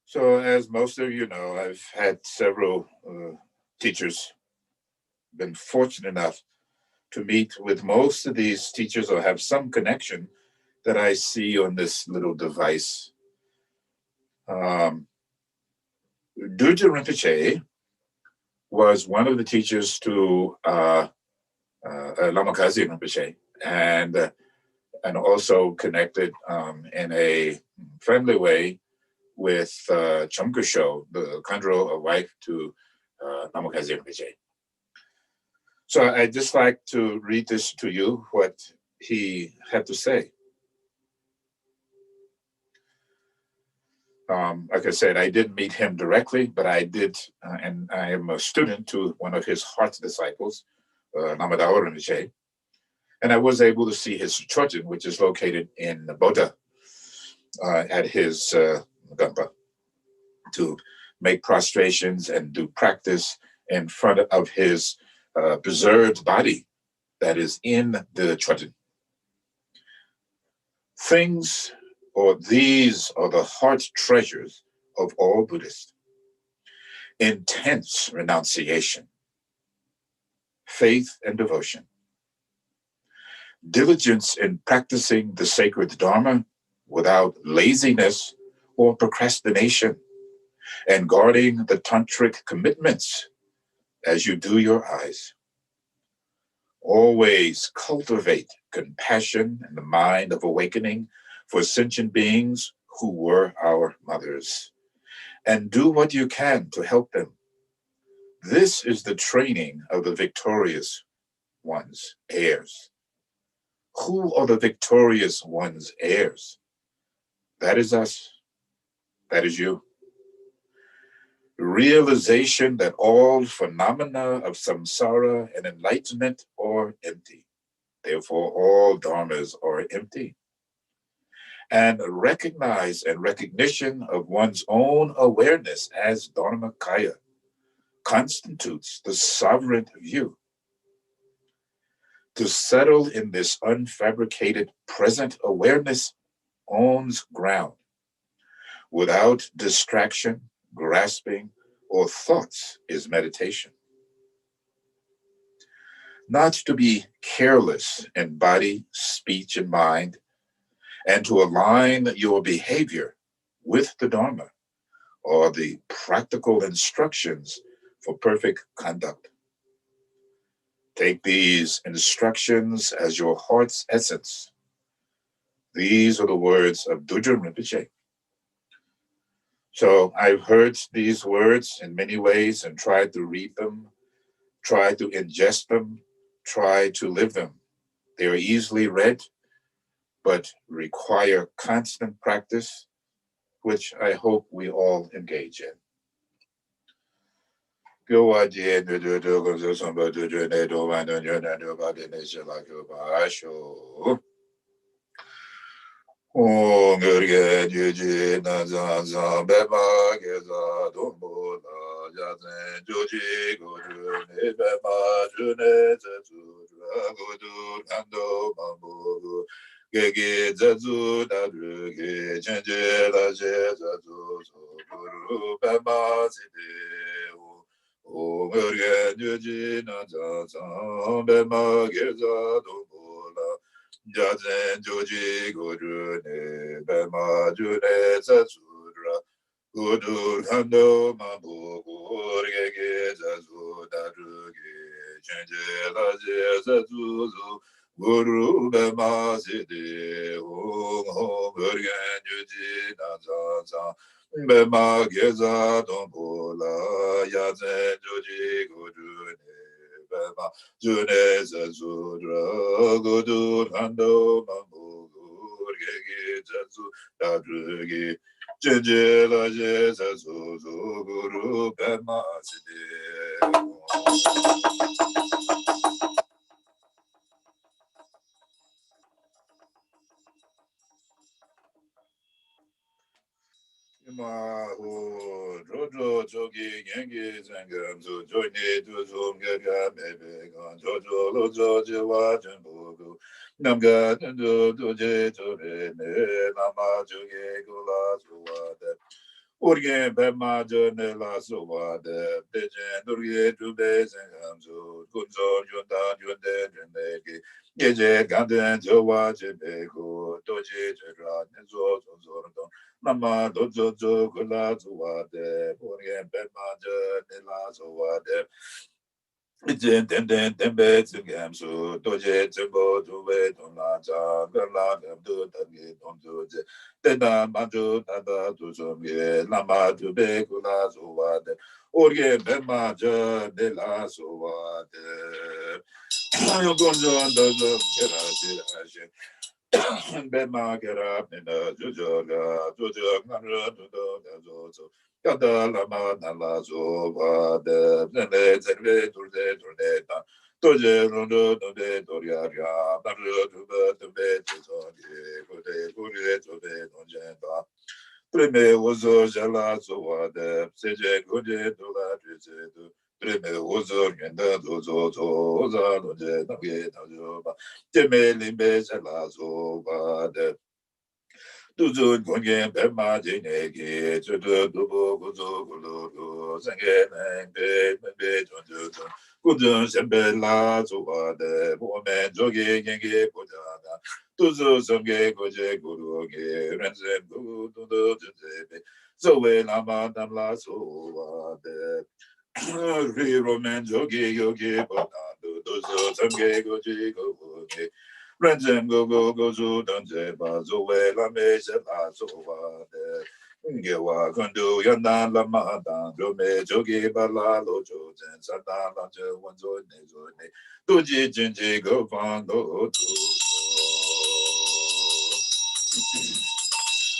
So, as most of you know, I've had several teachers, been fortunate enough to meet with most of these teachers or have some connection that I see on this little device. Dorje Rinpoche was one of the teachers to Lama Rinpoche, and also connected in a friendly way with Chomkasho, the Khandro wife to Lama Rinpoche. So I'd just like to read this to you, what he had to say. Like I said, I didn't meet him directly, but I did, and I am a student to one of his heart disciples, Lama Rinpoche, and I was able to see his Chochen, which is located in Bodha, at his Gonpa, to make prostrations and do practice in front of his preserved body that is in the Chochen. These are the heart treasures of all Buddhists. Intense renunciation, faith and devotion, diligence in practicing the sacred Dharma without laziness or procrastination, and guarding the tantric commitments as you do your eyes. Always cultivate compassion and the mind of awakening for sentient beings who were our mothers, and do what you can to help them. This is the training of the victorious ones' heirs. Who are the victorious ones' heirs? That is us. That is you. Realization that all phenomena of samsara and enlightenment are empty. Therefore, all dharmas are empty. And recognition of one's own awareness as Dharmakaya constitutes the sovereign view. To settle in this unfabricated present awareness owns ground. Without distraction, grasping, or thoughts is meditation. Not to be careless in body, speech, and mind, and to align your behavior with the Dharma are the practical instructions for perfect conduct. Take these instructions as your heart's essence. These are the words of Dorje Rinpoche. So I've heard these words in many ways and tried to read them, tried to ingest them, tried to live them. They are easily read, but require constant practice, which I hope we all engage in. Urgyen Gyaltsen Joji Guru Ne Bema June Zazura Guru Hando Mabu Gurge Zazu Daruge Chenje Laje Zazuzu Guru Bema Sidi Hum Hum Urgen Juji Nazaza Bema Geza Dombola Yazen Joji Guru Ne Bema June Zazura Gudur Hando Mamugur Gegi Zazu Dadrugi Jejela Jezazu Guru Bema Sidi Mahu Jojo Jogi Gengi Zangam Zu Joini Tu Zum Gaga Bebe Gon Jojo Lo Joji Wajan Bugu Namga Tundu Tuje Tube Ne Lama Juge Gula Suwade Urgyen Bema Jane La Sowa de Dejen Dorje Dube Zengamzu Kunzo Yunda Yunde Jendegi Yeje Ganden Jowa Jebeko Doji Jera Nezo Zordon Nama Dojo Kula Zuwa de Urgyen Bema Jane La Sowa de Jen den den den be tsugam su doje tsubo tuwe tona cha gala gam tu tangi ton tu je tena manju tata tu sumye lama tu be kula suwa de orye bema je de la suwa de ayo gonjo dojo kera shira shi bema kera nina jujo ga jujo ngamro tuto gajo Kada lama nala zoba de zene zene durde durde ta toje rondo dode doriaria naru dube dube tizonye kude kude dube donje ta preme ozo jala zoba de seje kude dola tise du preme ozo yenda dozo zo oza donje nage tajoba teme limbe jala zoba de Tuzu Gongen Bema Jinegi, Tutu Dubu Guzu Gulu, Sange Nangbe, Mbe Junju, Gudun Sembe La Zuwa de Woman Jogi Gengi Bujana, Tuzu Samge Goje Guru Ge, Renzen Gu Dudu Junzebe, Zoe Lama Namla Zuwa de Roman Jogi Yogi Bujana, Tuzu Samge Goji Guru Renzen go go go zu danze ba zu we la me se la zu wa de nge wa kundu yanda la ma da do me jogi ba la lo jo zen sa da la je wan zo ne tu ji jin ji go fan go tu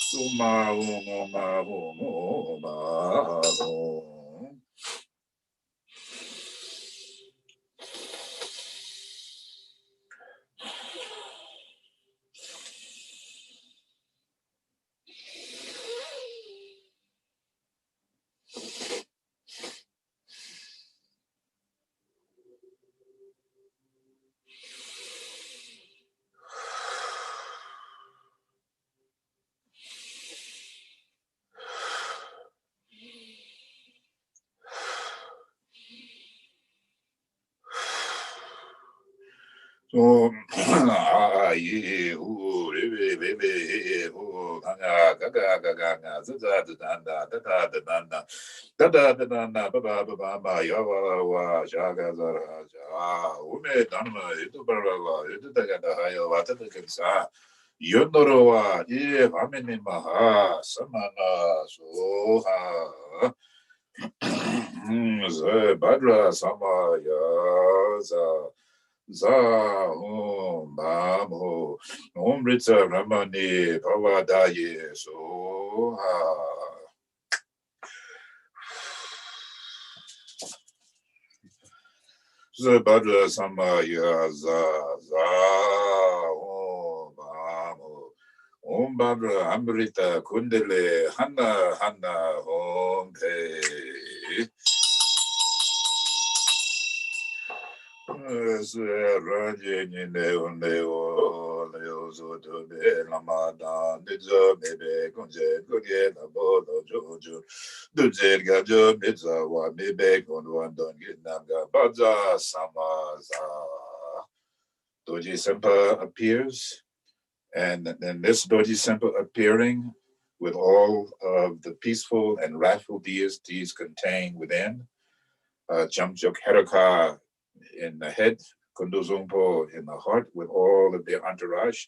su ma wu ma wu ma wu So ye who re who gaga zaza danda dada danda dada danda baba yawa wa shaga zara ja ume dharma itu barwa itu daga da hayo wa tata kensa yondoro wa ye vamene maha samana soha badra samaya za za om bam ho om ritsa ramani bhavadaye soha Badra samaya za za om bam ho om badra amrita kundale hanna hanna om pe Urgyen Lama Nijo Mebe Kunje Gurye Nabo Joju Duje Gajo Miza Wa Mebe Kunwan Dongi Namga Baja Samaza Doji Sempa appears, and then this Doji Sempa appearing with all of the peaceful and wrathful deities contained within, Jamjuk Heraka in the head, Kunduzumpo in the heart, with all of their entourage.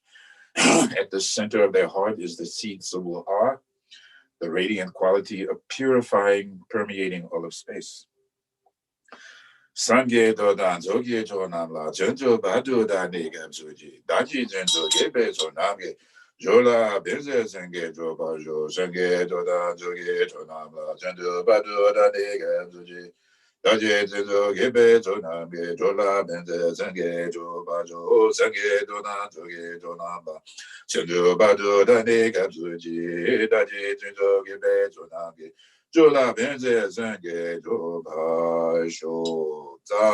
At the center of their heart is the seed Sabuha, the radiant quality of purifying, permeating all of space. Sangye dodan zogi jo namla, jenjo badu da negam suji, daji jenjo gebe zo namge, jola benze zenge jo bajo, sangye dodan zogi jo namla, jenjo badu da negam suji, daji jenjo gebe zo namge, jola benze zenge jo bajo, sangye dodan zogi jo namla, jenjo badu da negam suji, daji jenjo gebe zo namge, Jola benze zenge jo ba sho za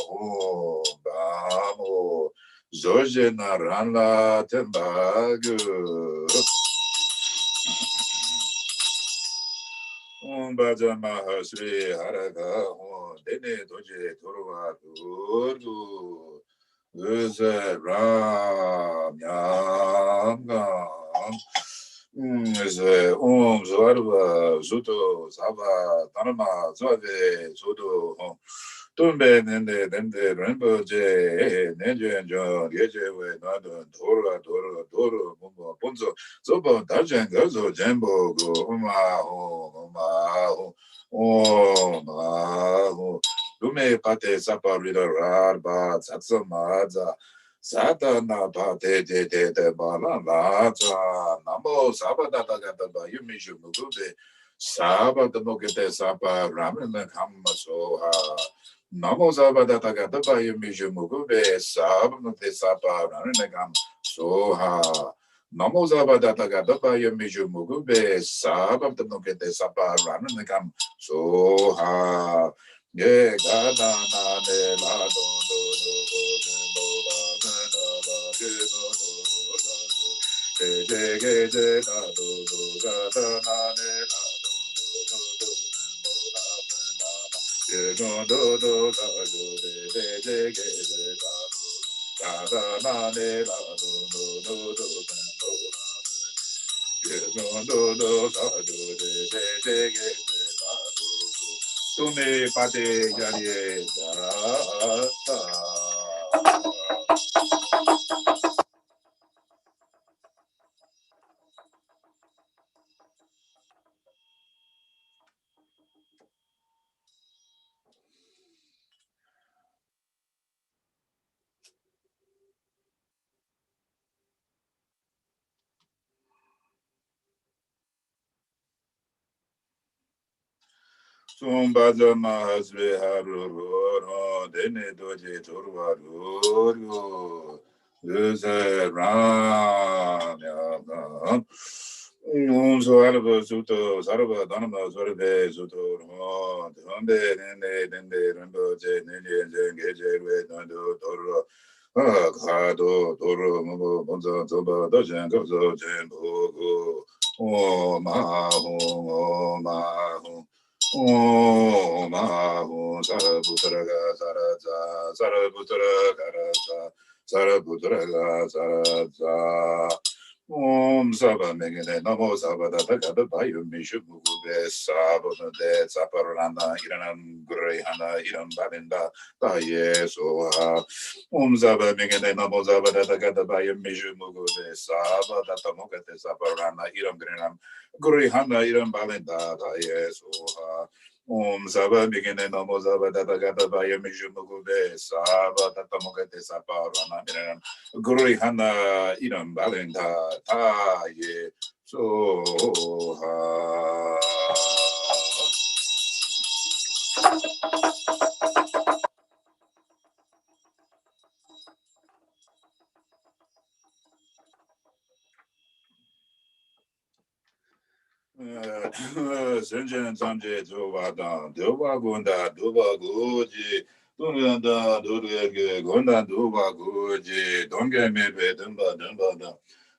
ho ba mo zoje na ran la temba gu Baja Mahasri Haraka, Dene Doje Torua Durdu, Uza Ram Yam. Zwarva, Zuto, Sava, Tanama, Zove, Zudo, Tumbe, Nende, Rinpoche, Nenjo, Yeje, Nado, Doro, Mumbo, Ponzo, Zobo, Dajan, Gozo, Jambo, Lume Pate, Sapa, Rida, Radba, Satsamaza. Satana Pate de Balata, Namo Sabata Gataba, Yumishu Mugube, Sabata Mokete Sapa, Ramen Hamasoha, Namo Sabata Gataba, Yumishu Mugube, Sabate Sapa, Ramen Soha. Namo Sabata Gataba, Yumishu Mugube, Sabata Mokete Sapa, Ramen Soha. Yeah, Gada Nade La Tune pate garie da. Sumbaza mahasve haru dene doje torvaru uze ram yagam sarva suto sarva dhanama sarve suto dhambe dende rinpoche nene geje we nando torva Kado toro mubo bonza zoba dojen gabzo jen bogo o mahu Om Ahu Saraputraga Saraja Saraputra Karaja Saraputraga Saraja Om Saba Megane Namo Sabada Tagada Bayu Mishu Mugube Sabonade Saparana Iranam Grehana Iram Balinda Taye Soha Om Saba Megane Namo Sabada Tagada Bayu Mishu Mugube Sabada Tamokate Saparana Iram Grenam Grehana Iram Balinda Taye Soha Om Saba Megane Namo Sabada Tagada Bayu Mishu Mugube Sabada Tamokate Saparana Iram Guru Hana Idam Balenta Ta Ye Soha. Senjen Samje Jovada, Dova Gunda, Dova Goji, Dunganda, Durge, Gonda, Dova Goji, Donge Mebe, Dumba,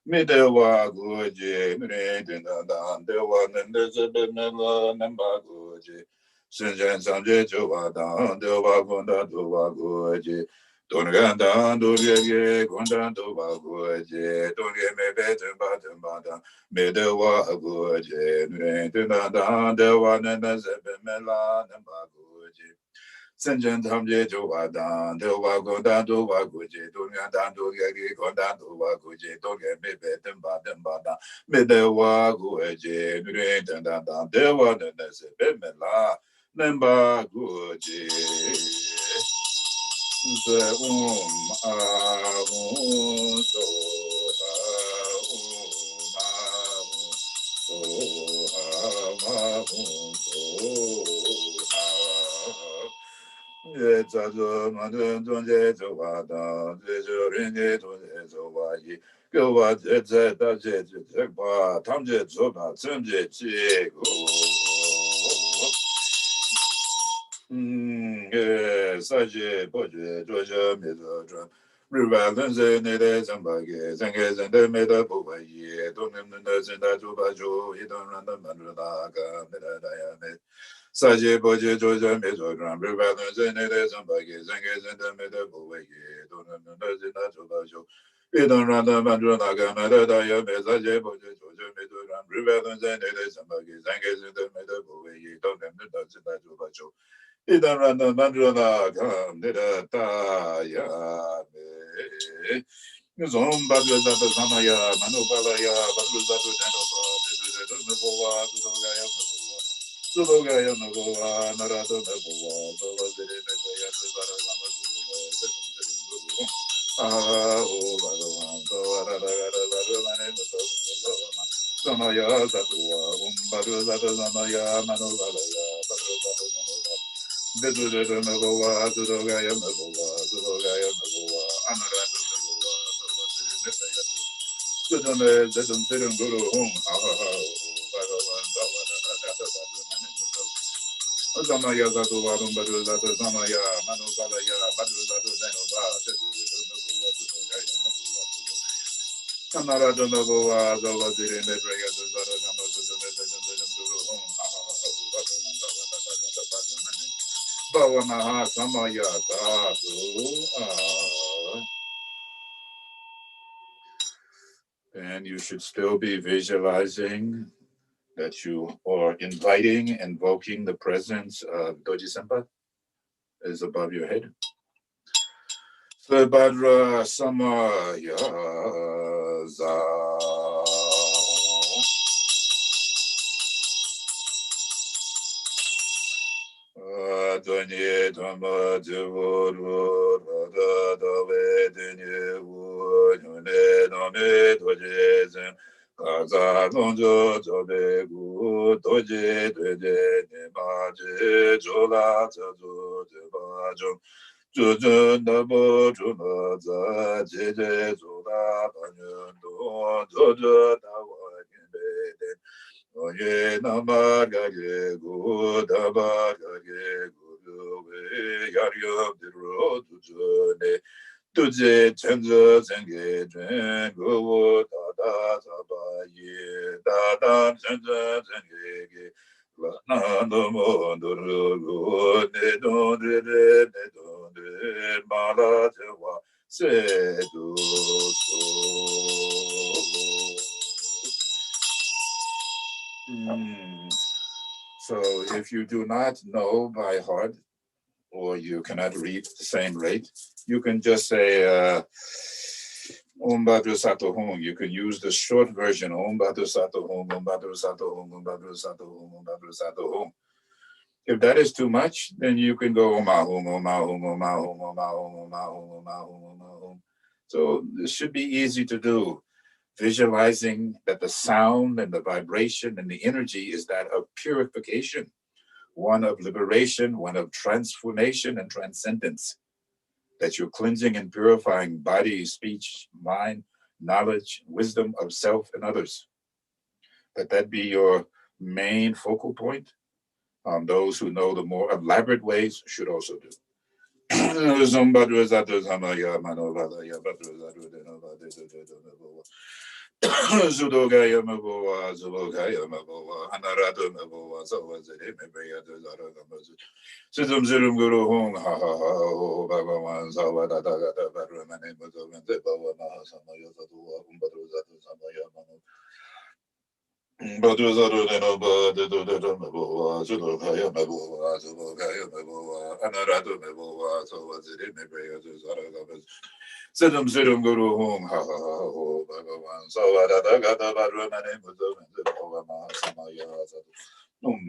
Midewa Goji, Mredinda, Dewa Nendezebe Mela, Nemba Goji, Senjen Samje Jovada, Dova Gunda, Dova Goji, Dunganda, Durge, Gonda, Dova Goji, Donge Mebe, Dumba, Medewa Goje, Nredinda, Dewa Nendezebe Mela, Nemba Goji. Senjen Tamje Jovadan, Dewa Gondan Dova Goje, Dunyandan Dogagi Gondan Dova Goje, Doge Mebe Demba, Medewa Goje, Nredinda, Dewa Nendezebe Mela, Nemba Goje. The Ahum So Ahum Zazo Madun Donje Zawada, Ringe Donje Zawayi, Gova Zet Dajet, Zekba, Tamjet Zoba, Zemje Chigo. Saje Boje, Doja Mizo, Rivalens in it is and buggies and gays and they made up over ye. Don't in the nurse in that Jubajo, you don't run the Mandraga, Medayame. Saji Boji Joja Mesogram, Rivalens in it is and buggies and gays and they made up over ye. Don't in the nurse in that Jubajo. You don't run the Mandraga, Medayame. Saji Boji Joja Mesogram, Rivalens in it is and buggies and gays and they made up over ye. Don't in the nurse in that Jubajo. Idarana Mandrona Nidata Yame Zomba Zata Samaya Manubalaya Baduzatu Denova Navoa Zubogaya Navoa Narado Navoa Zola Zidaya Ah, oh, Bhagavan, Samaya Satua, Badu Zata Samaya Manubalaya Baduzatu Bedudega Nagoa, Zudogaya Nagoa, Zudogaya Nagoa, Amaratu Nagoa, Sudame, Zedum Sidum Guru Hum, Bhagavan, Samaya Zatua, Badu Zatu Samaya, Manu Balaya, Badu Zatu Zenova, Amaratu Nagoa, Zola Zirin, Nebrega, Zara Gama, Zedum Guru Hum, Bhavamaha Samaya Tatu. And you should still be visualizing that you are inviting, invoking the presence of Dorje Senpa is above your head. Sabhadra Samaya Za. Donye Dhamma Jivuru Radha Dave Denye Wu Yone Dame Doje Zen Kaza Nonjo Jobe Gu Doje Dede Nema Je Jola Chajo Jeba Jom Jujun Namo Juna Za Jeje Jola Banyan Don Jojo Dawa Yinbe Oye namagage godabagage guruwe yaryam diro tujone tuje chenzo zenge jen gowo dada zabaye dada chenzo zenge na nomo duru ne donde mala jewa se du So if you do not know by heart, or you cannot read the same rate, you can just say Om Bhadra Sato Hum. You can use the short version Om Bhadra Sato Hum, Om Bhadra Sato Hum, Om Bhadra Sato Hum, Om Bhadra Sato Hum. If that is too much, then you can go Om Ahum, Om Ahum, Om Ahum, Om Ahum, Om Ahum, Om Ahum, Om Ahum. So this should be easy to do. Visualizing that the sound and the vibration and the energy is that of purification, one of liberation, one of transformation and transcendence, that you're cleansing and purifying body, speech, mind, knowledge, wisdom of self and others. That be your main focal point. Those who know the more elaborate ways should also do. Sudogaya Maboa, Zubogaya Maboa, Anarado Maboa, Zawazere, Mebrea de Zaramazu, Sidum Zirum Guru Hung, Ha Ha Ha, Bagawan, Zawada Dagata, Barman, and Mazavan, the Bawa Mahasamaya, Umbaduzatu Samaya Manu. Baduzaro Nova, the Maboa, Zubogaya Maboa, Zubogaya Maboa, Anarado Maboa, Zawazere, Mebrea de Zaramazu. Sidum Sidum Guru Hum, Ha Ha Ha, Bhagavan, Savada Gata Barumane, Mudavan, Bhavama, Samaya,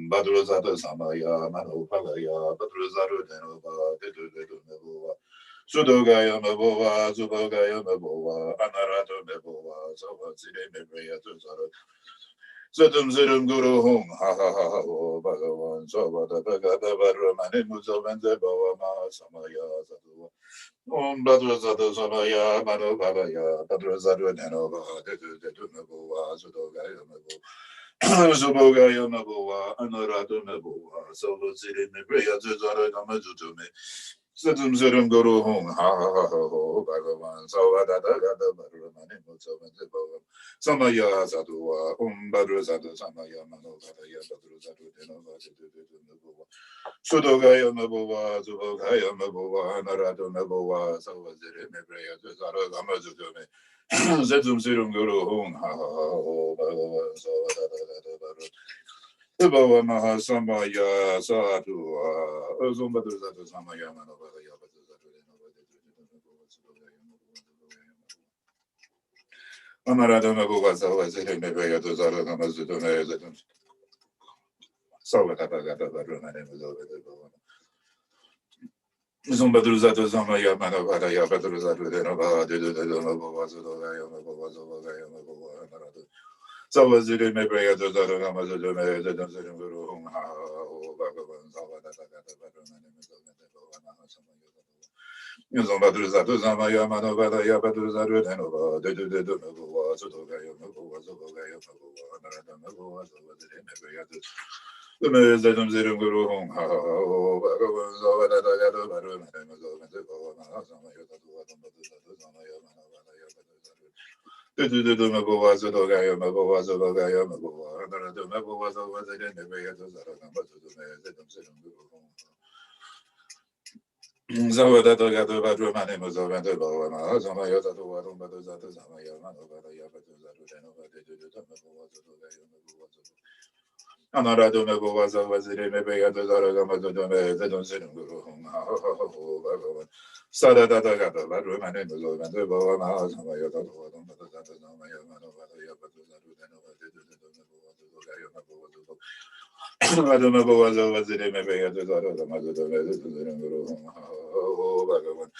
Badruzata Samaya, Manu Palaya, Badruzaru Denova, Dedu Mebova, Sudogaya Mebova, Zubogaya Mebova, Anarato Mebova, Savaside Mebrea Tuzaro. Sidum Sidum Guru Hum, Ha Ha Ha, Bhagavan, Savada Gata Barumane, Mudavan, Bhavama, Samaya, Sadhu. Om Badra Zada Samaya, Mano Babaya, Badra Zadu Nanova, Dedu Naboa, Zudogaya Mabo, Zubogaya Maboa, Anarado Maboa, Solo Zidi Mibrea Zuzara Namazutume, Sadum Sadum Guru Hong Ha Ha Ho Bhagavan Savadada Gada Baramani Mutsavanti Bhavam Samaya Sadua Badru Sadu Samaya Mano Vadaya Badru Sadu Denova Sudogaya Mabova Zubogaya Mabova Narado Mabova Savaziri Mebrea Zara Gamazume Zedum Sirum Guru Hong Ha Ha Ho Bhagavan Savadada Baru Bhava Mahasamaya Sadhu Zumbadu Zadu Samaya Manovada Yabadu Amarada Mabuva Savazim Mebea Zara Gamazudune Zedum Savadagata Barumane Zumbadu Zadu Samaya Manovada Yabadu Zadu Denova Didumabova Zudogaya Mabova Zogaya Mabova Naradu Savaziri Mebea Zara Gamazudume Zedum Zirum Guru Hum Ha Bhagavan Savadagata Barumane Zombadruzato Zamaya Manovada Yabadruzaru Denova, Dedu Mabua, Sotogaya Mabua, Zogaya Mabua, Narada Mabua, Zovadri, the Mezadum Zirum Guru Hong Ha, Bhagavan Zavada Yadu Baru, Amazon, Samaya Zamaya Manovada Yabadruzaru. Dedu Mabua, Zogaya Mabua, Zogaya Mabua, Narada Mabua, Zovadri, Nebeatu Zaragama, Zedum Zirum Guru Hong. Zawada Gadu Badru Mani Muzavanda Bhavana, Zamaya Zatu Vadum Badu Zatu Zamaya Manovada Yabatu Zatu Denova de Anaradu Mebuaza Waziri Mebea de Zaragama de Zedon Zedum Guru Hum Sada Dada Gada Badru Mani Muzavanda Bhavana, Zamaya Zatu Vadum Badu Zatu Zamaya Manovada Yabatu Zatu Denova Adamabawaza Waziri Mebea de Zaragama de Zedum Guru Hum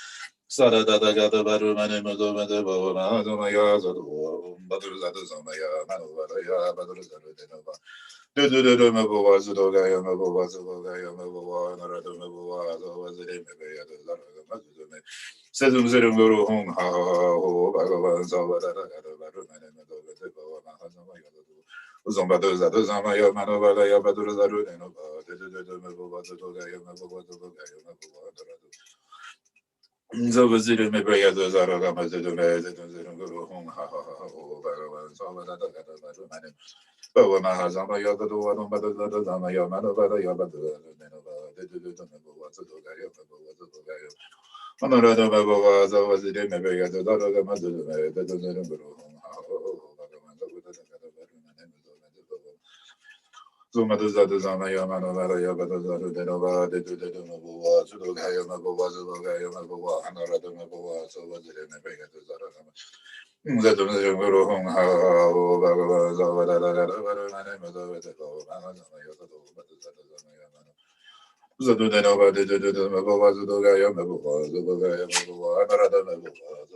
Sada Dada Gada Badru Mani Muzavanda Bhavana, Zamaya Zatu Badru Zatu Zamaya Manovada Yabatu Zatu Denova. Do Mabua Zudogaya Mabua Zugaya Mabua Narado Mabua Waziri Mebea de Zaragamazune Sedum Zirum Guru Hong Ha Ho Bhagavan Zavada Baru Manamado de Boa Mahazama Yadu Zombado Zadu Zamaya Manovada Yabadur Zaru Denova de Mabua Zudogaya Mabua Zugaya Mabua Zavaziri Mebea de Zaragamazune Zirum Guru Hong Ha Ho Bhagavan Zavada Baru Manam Oh, Mahazama Yabadu, Mother Zama Yamada, Yabadu, Honorada Babaza was the Mebea, the daughter of the mother, the Guru, Zumadu Zama Yamana, Yabadu, Denova, the Mabua, Sudogaya Mabua, Zugaya Mabua, Honorada Mabua, so was the Mebea, the Zarama. Zetum Guru Hong Ha Bhagava Zavada Gada Mane Mazaveta Zadu Denova did the Mabova Zudogaya Mabova Zubogaya Mabova Narada Mabova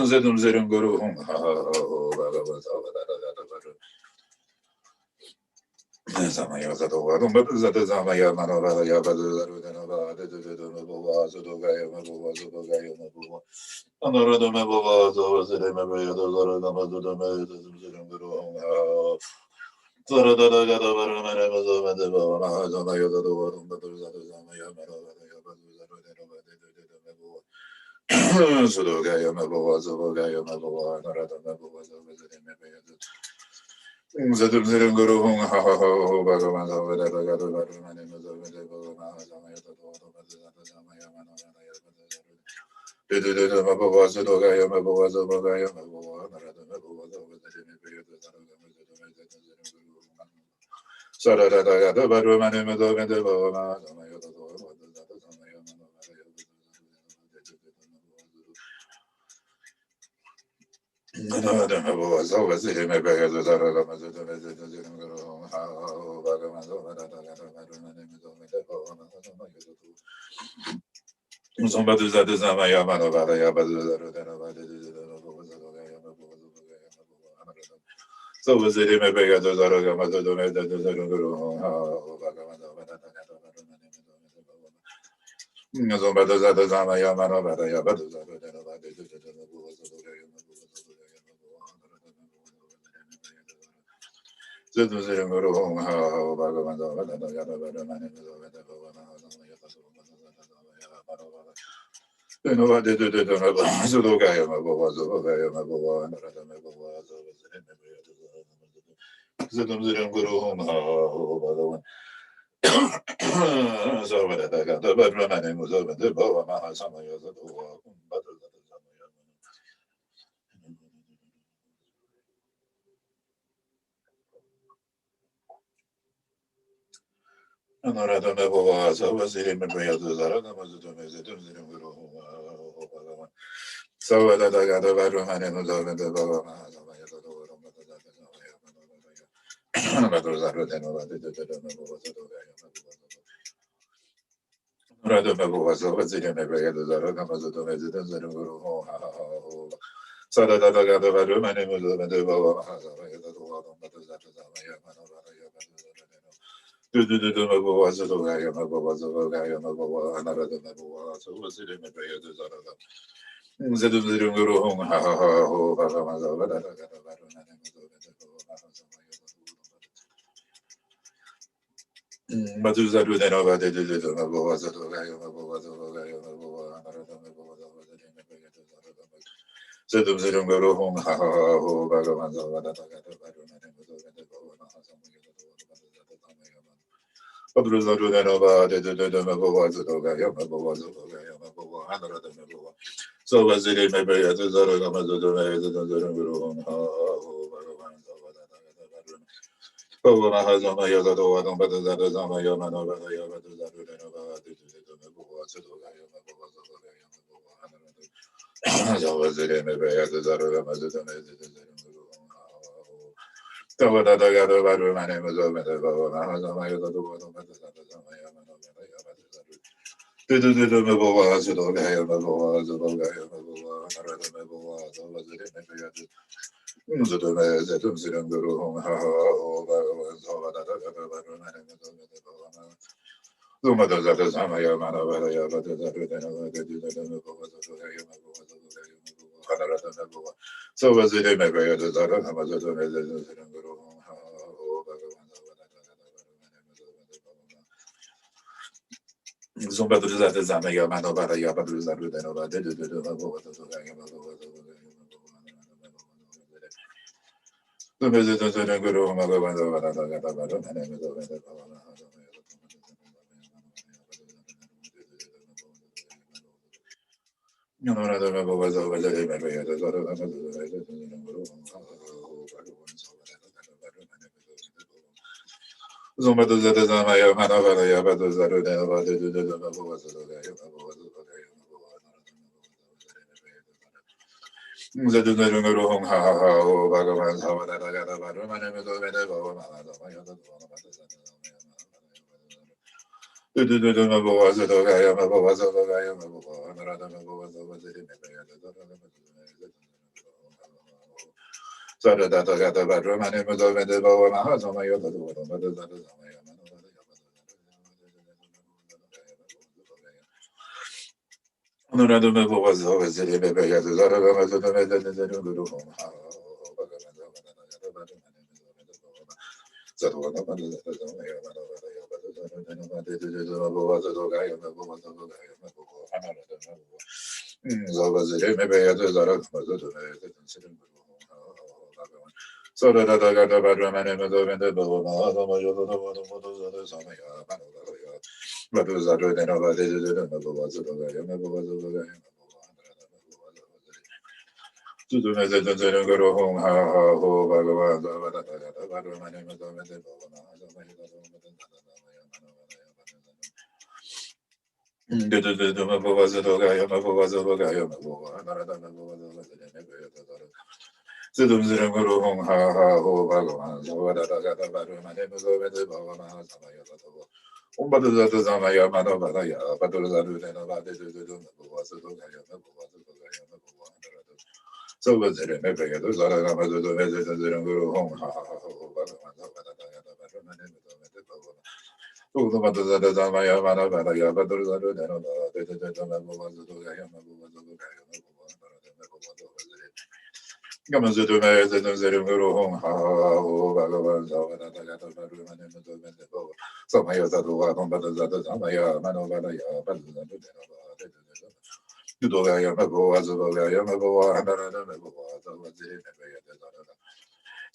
Zetum Zerum Guru Hong Ha Bhagava Zavada Samaya Zadova, Zata Zamaya Manova, Yabadu, Denova, Mabova, Zudogaya Mabova, Zubogaya Mabova, Honorada Mabova, Zimabaya, Zora, Zim Guru, Zara Gada Varamana, Mazova, Zamaya, Zata Zamaya Manova, Yabadu, Zudogaya Mabova, Zubogaya Mabova, Narada Mabova, Zimabaya. Zadum Zirum Guru Hong Ha Ha Ho Bhagavan Zavada Gada Varumani Mazavada Bhavana Zamaya Zamaya Manavana Yabada Mabava Sudogaya Mabava Zavagaya Mabava Narada Mabava Zavada Nipaya Sada Gada Varumani Mazavada Bhavana Zamaya Zamaya Another was always in a bag of the Somebody that is not my Yamana, so was it in a bag of the Zaragama, the Guru, Somebody that is not my Yamana,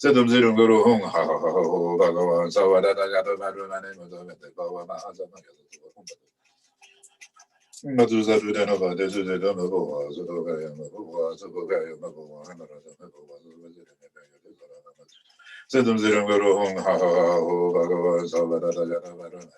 Sedum Zirum Guru Hung Ha Ha Ha Ho Bhagavan Savadata Gata Madhumane Mudavete Bhava Mahasama Madhuzaru Denova Dezuda Mabua Zudogaya Mabua Zubogaya Mabua Hanarada Mabua Sedum Zirum Guru Hung Ha Ha Ha Ho Bhagavan Savadata Gata Madhumane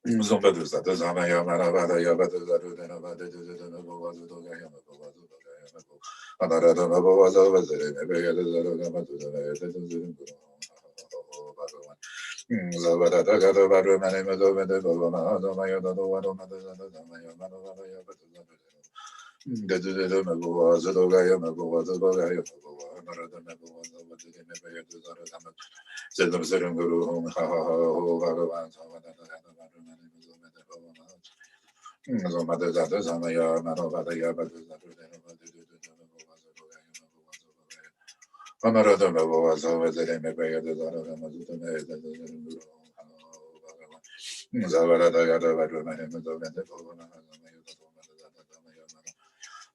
Zumbadu Sata Zamaya Manavada Yabadu Denova Dezuda Mabua Zudogaya Mabua Zubogaya Mabua Anarada Mabua Zavazere Nebea Zaragama to the Zirum Guru Bhagavan Zavada Gata Madhumane Mudavete Bhava Mahasama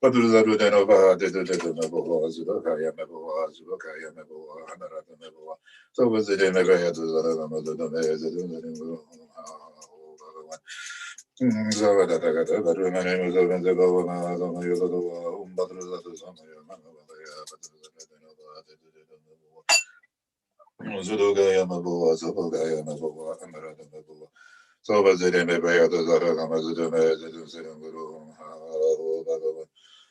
Padruzaru Denova, Dedubo, Zubakaya Meboa, Zubakaya Meboa, Hanarata Meboa. So was it in a way to the mother of the Zavadata, but remaining was over the Bova, Badruzatu Samaya, Zudogaya Meboa, Zubagaya Meboa, Hanarata Meboa. So was it in a way to the Guru,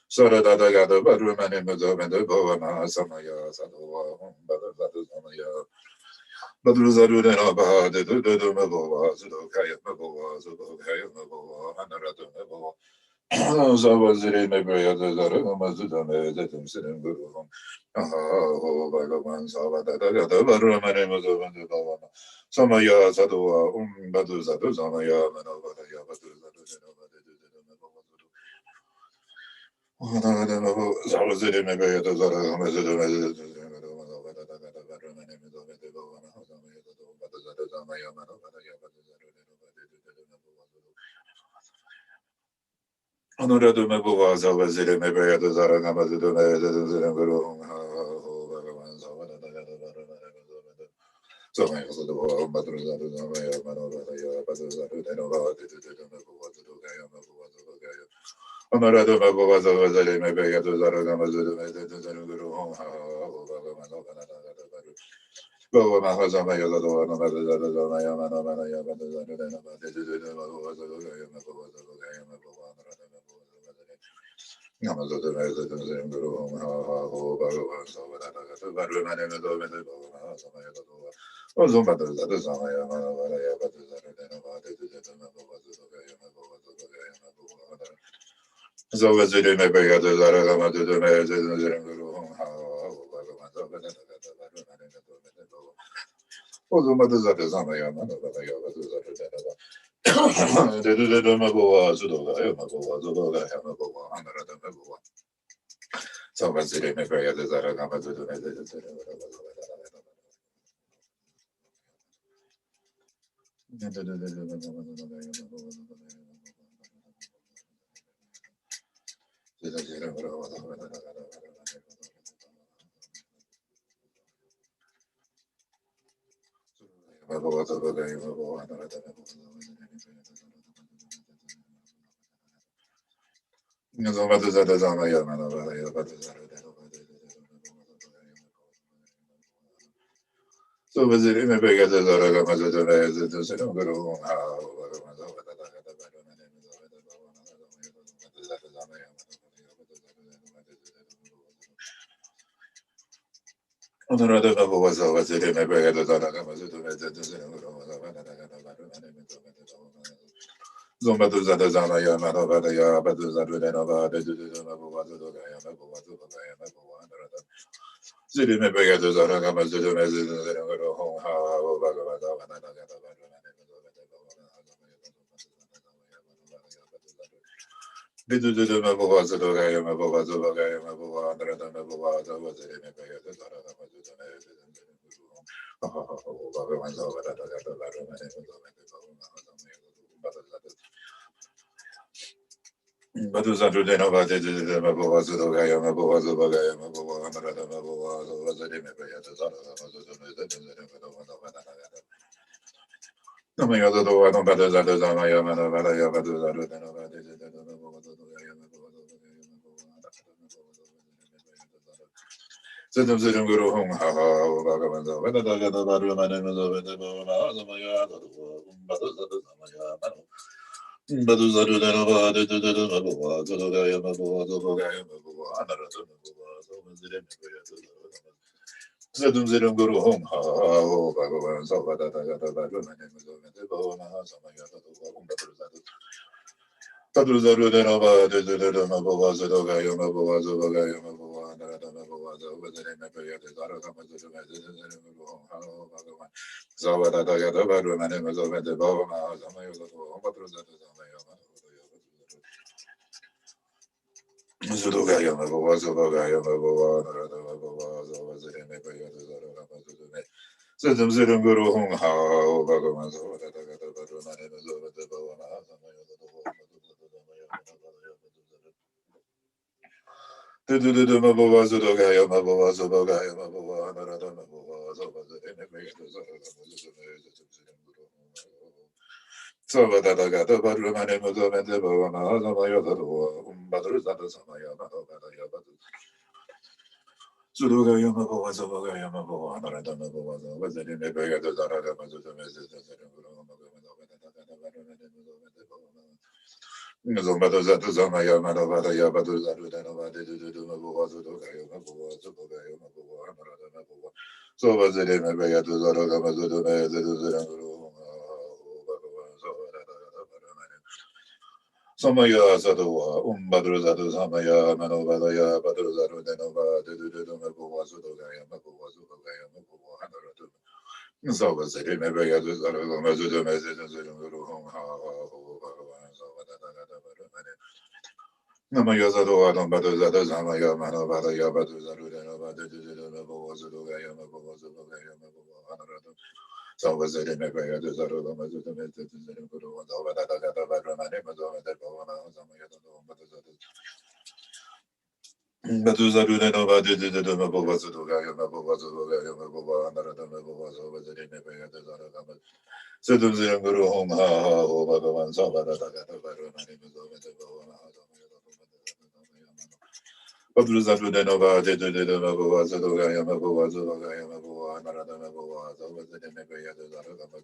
Saradada Gada Badrumani Mudavenda Bhavana Samaya Sadova Badadu Samaya Badruzaru Denaba Dedu Mabova Zudokaya Mabova Zudokaya Mabova Hanaratu Mabova Zavaziri Mabaya Zaru Mazudame Zetum Sidim Guru Bhagavan Savadada Gada Badrumani Mudavenda Bhavana Samaya Sadova Badu Zadu Samaya Manavadaya Badu Zadu Denaba Dedu Honorable Mabua Zavazir Mabaya the Zaragama the Guru so I also do Badruzamaya Manovaya Badruzaru Denova Honorable Mabua Zavazir Mabaya the Zaragama the Guru Go Mahazamaya the Zamaya Manavaya Zavaziri Mabaya the Zaragama to the Guru the mothers of the Zamaya Manavaya the Mabua Zudoga Zudoga Yamaboa Anarada Mabua. So Vasiri Mabaya the Zaragama to So was it in a big as a Guru? Honorable was it in a big as Zombatuza the Zamaya Manavadaya, Batuza Dudanova, the Zidi Mebega to Zaragama Zidumez home, Bidu Mabova Zodogaya Mabova Zogaya Mabova, Andrada Mabova, was it in a bega to Zaragama Zidumez. Baduzadu de Nova de Maboazu, Maboazu, Maboazu, Guru Hong Ha Bhagavan, whether the Baru Baduzaru de Nova de Mabua, Zodogaya Mabua, Zogaya Mabua, Sedum Zedum Guru Hong Ha, Bhagavan, Zavada, Baduzaru de Nova de Mabua, Zodogaya Mabua, Zogaya Mabua, Mabua, Zavada, Baru, Manema, the Bava, Zudogaya Mabua, Zogaya Mabua, Sedum Zedum Guru Hong Ha, Bhagavan, Samaya Sadova, Badruzadu Samaya, Manovadaya, Badruzaru Denova, Dudu Sudogaya, Mabua Zugaya, Mabua Hanaratu. So was it in a way as a Mazudu Mezid, Guru Hong Ha, Namayazado, Baduzadu Samaya, Manovadaya, Badruzaru Denova, Dudu Sudogaya, Mabua Zugaya, Mabua Hanaratu. So was it in a way as a Mazudu Mezid, Guru Hong Ha, Badramane, Mazova, the Bavana, Samayazado, Baduzaru de Nova de Mabovazu, Mabovazu, Mabova, Mabova, was it in a way as a Zaragama. Sedum Guru Hong Ha, Bhagavan, Savada, Baduzaru de Nova de Mabovazu, Mabovazu, Mabova, Narada Mabova, was it in a way as a Zaragama.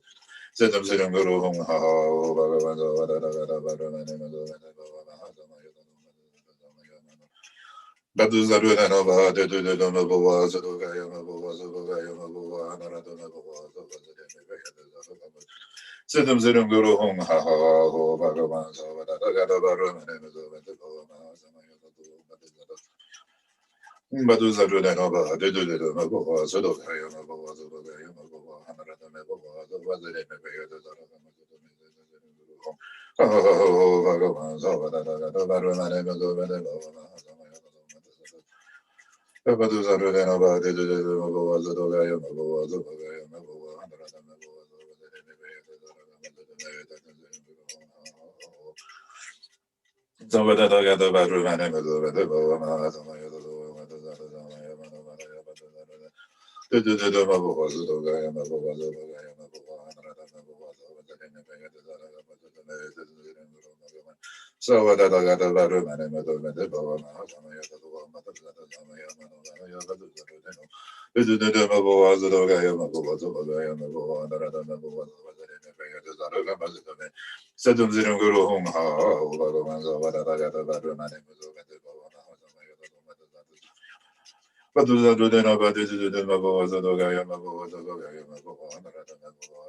Sedum Guru Hong Ha, Bhagavan, Baduzaru de Nova de Mabova, Zogaya, Mabova, Zogaya, Mabova, Narada Mabova, was it in a way as a Zaragama. Sedum Guru Hong Ha, Bhagavan, Savada, Baru, Baduzaru de Nova, de Mabova, Zogaya, Mabova, Zogaya, Mabova, Narada Mabova, was it in a way as a Zaragama. Oh, Bhagavan, Savada, Baru, Baduzaru de Nova, de Mabova, Zogaya, Mabova, Zogaya, Mabova, Narada Mabova, Sedum Zirum Guru Hong Ha, Bhagavan Zavada Gata Baru Mane Baduzadu de Nova de Mabova Zadogaya, Mabova Zadogaya, Mabova, Narada Mabova,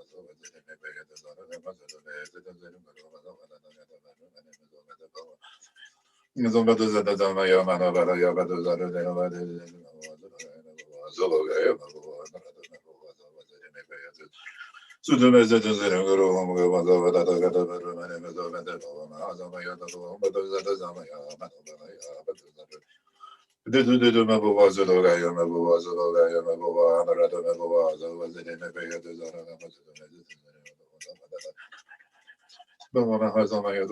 Zombaduzadamaya, Manavada Yabaduzadu de Nova de Zologaya, Mabova, Narada Mabova, Sudameza Guru Hong Zavada Gata Baru Mane Mazovada Mazamaya, Baduzadamaya, Manavaya, Dudu Mabuazu Logaya, Mabuazu Logaya, Mabua, Narada Mabuazu, was it in a way of the Zara? Bamana Hazamaya,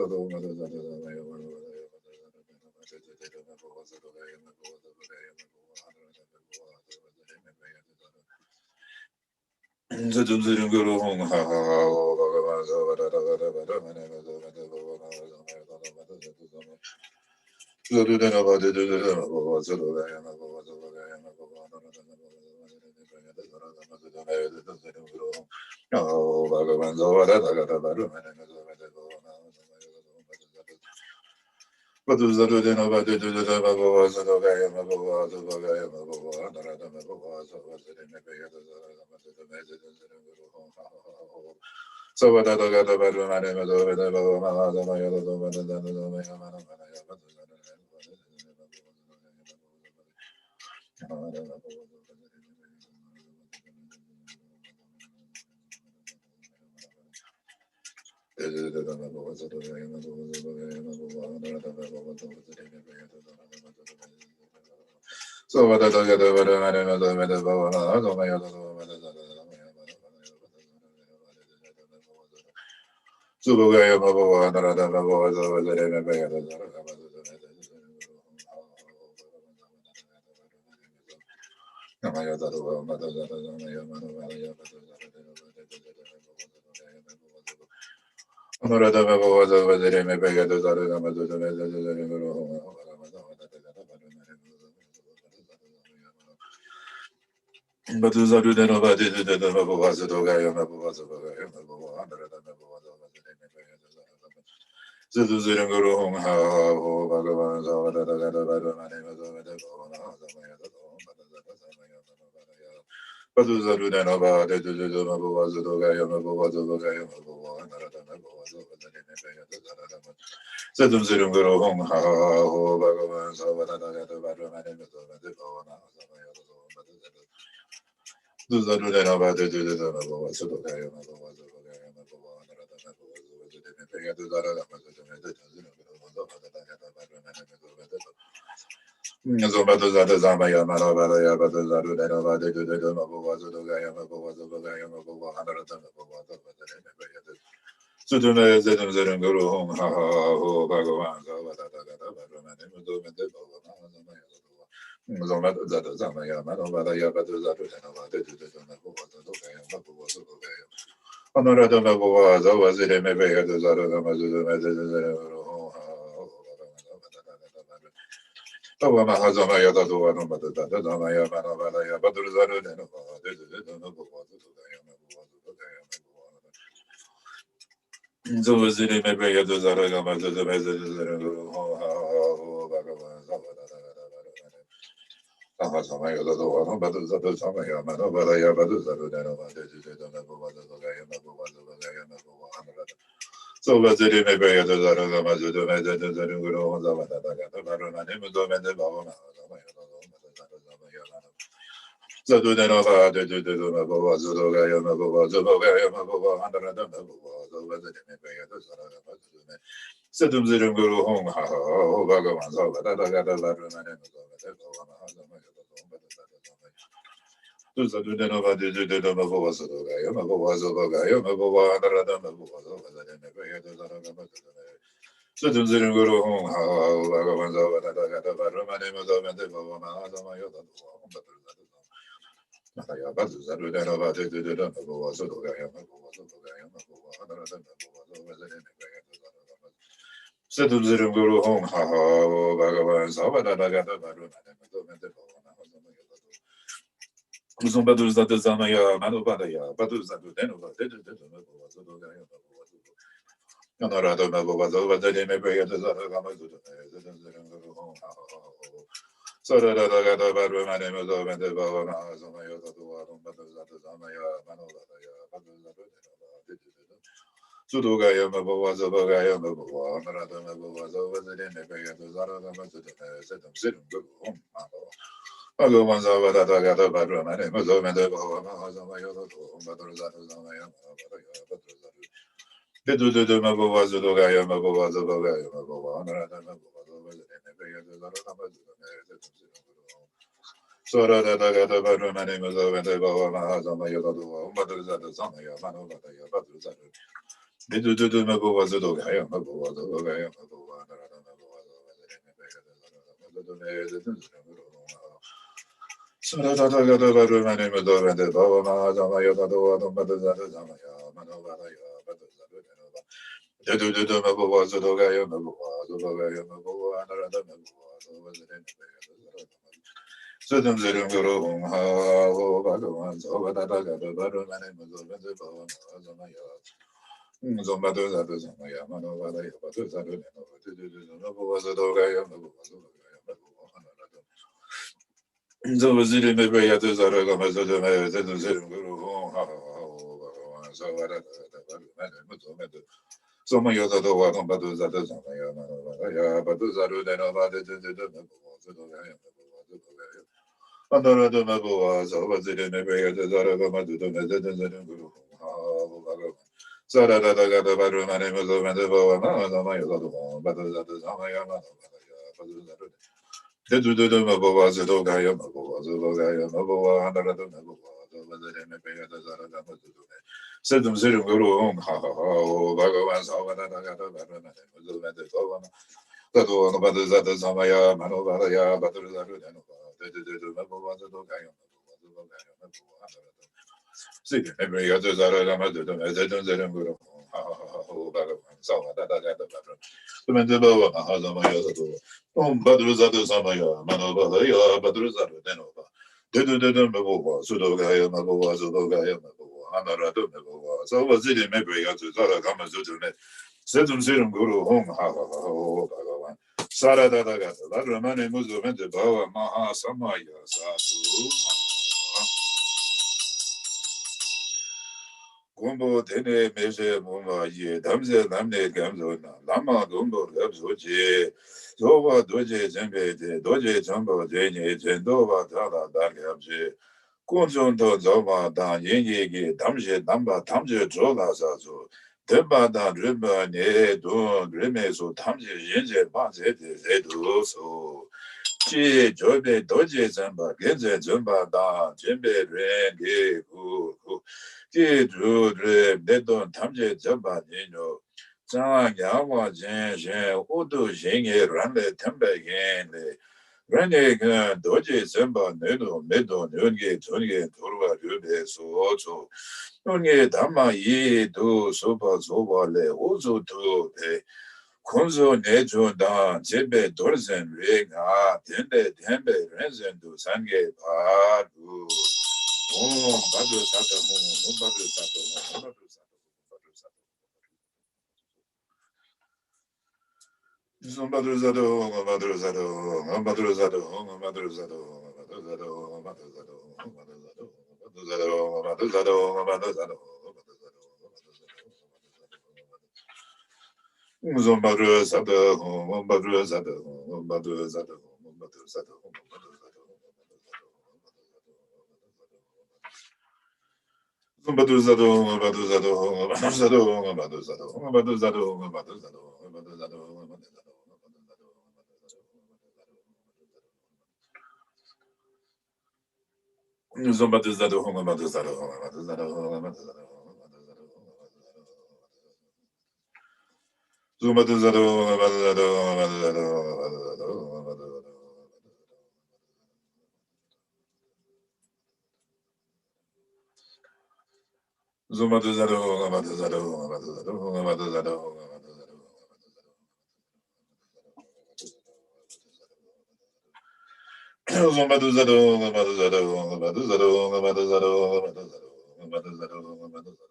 Gombo dene meje moma ye damze namne gamzo na lama gombo labzo je zoba doje zembe de doje jambo jenye jendo ba dala dargabje kunjon do zoba da yenye ge damje namba damje zola zazo demba da rimba ne do rimeso damje yenje ba je de do so ji jobe doje zamba genze zamba da jembe renge ku ji ju re dedon tamje zamba nino zang yawa jen jen udu jenge ranle tembe yende renge gan doje zamba nedo medo nyonge chonge torwa rube so so nyonge dama yi do soba soba le ozo to kunzo nejo dan jebe dorzen rega tende tembe renzen du sange padu badu sato badu sato badu sato badu sato badu sato badu sato badu sato badu sato badu sato Zombadru Sado, Badru Sado, Badru Sado, Badru Sado, Badru Sado, Badru Sado, Badru Sado, Badru Sado, Badru Sado, Badru Sado, Zombadru Sado, Badru Sado, Badru Sado, Zombadru Sado, Badru Sado, Badru Sado, Zumbaduzado, Baduzado, Baduzado, Baduzado, Zumbaduzado, Baduzado, Baduzado, Baduzado, Baduzado,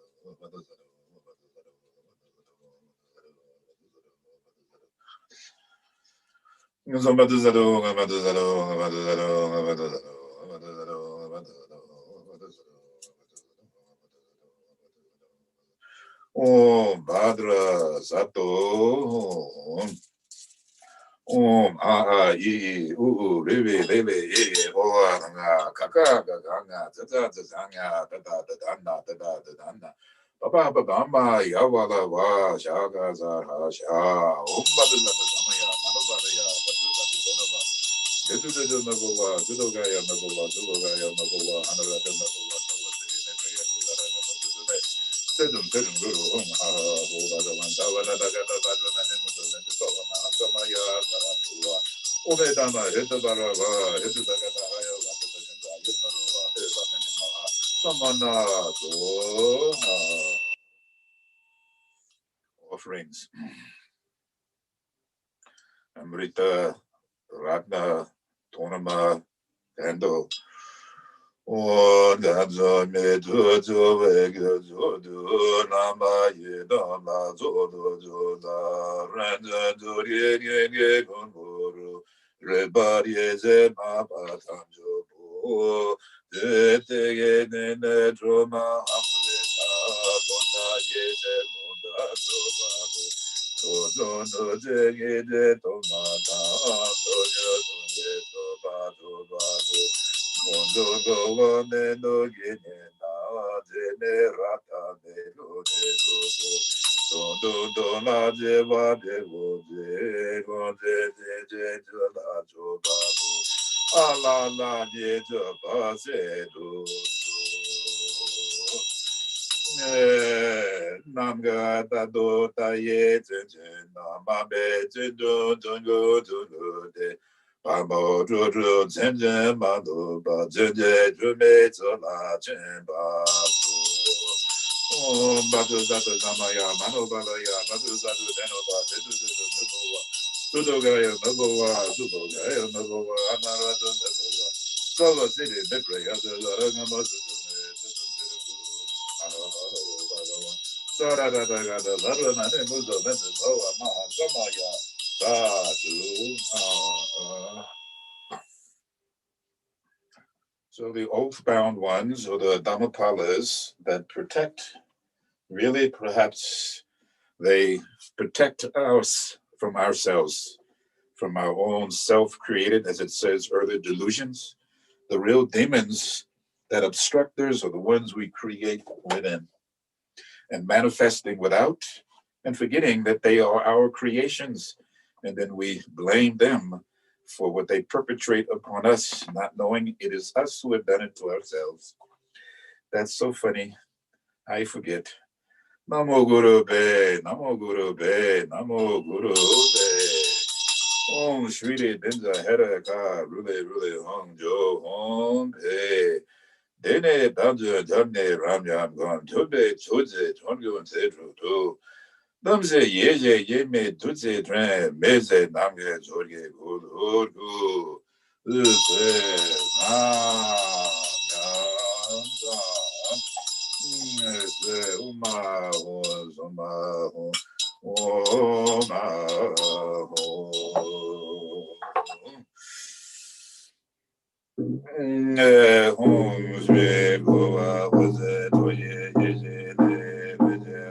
Zumbaduzado, Baduzado, Baduzado, Oh, Badra, Sato, I, Rebe, Rebe, Kaka, Ganga, Tata, Tanga, Tata, Tanda, Tata, Tanda, Papa, Bamba, Yavala, Va, Shaka, Zaha, Sha, Umbadu, Samaya, Manobaya, Batu, Dedu Nagova, Dudogaya Nagova, Dudogaya Nagova, Anarata Nagova, Sedum Guru, Hold on, Savada, Gata, Badu, and Samaya, Saratua. Omedama Hitabarava, Hitabagatahaya, Lapataganda, Hibarova, Evanima, Samanato, offerings. Amrita, Ratna, Tonama, Candle. Oh, that's a metal to make the Zodu, Lama, Yedama, Zodu, Randa, Dorje, Gonburu, Rebadi, Zemapa, Tanjo, Tete, Troma, Amrita, Dona, Yedemunda, Tobabu, Tono, Jegede, Tomata, Antonio, Tobabu. Mondo go one no gine na jene rata ne lo ne lo do do la je va de wo je go je la jo ba bo ala la je jo ba se do nam ga ta do ta ye chen chen na ma be chen do go do de Babo Juru Zenzen Bado Ba Zenze Jume Zola Chen Babu Om Badu Zatu Zamaya Mano Balaya Badu Zatu Deno Ba Zetu Zetu Megowa Tudo Gaya Megowa Tudo Gaya Megowa Amarado Megowa Kova City Mebre Yadu Laranga Mazudu Sora da da da da Larana Nemuzo Mezo Ma Zamaya So the oath-bound ones, or the Dhammapalas that protect, really perhaps they protect us from ourselves, from our own self-created, as it says, earlier delusions. The real demons that obstruct us are the ones we create within and manifesting without and forgetting that they are our creations. And then we blame them for what they perpetrate upon us, not knowing it is us who have done it to ourselves. That's so funny. I forget. Namo Guru Be, Namo Guru Be, Namo Guru Be. Om Shri Dinja Hera Ka, Rule Hong Jo Hong Be. Dene Damja Jamne Ramyam Gam Tobe Choje Chongyun Sedru Tu. Namse Yeje Yeme Dutse Tren Meze Namge Jorge Guru Use Nam Uma Zoma Oma Home Sweet Goa was it Dorje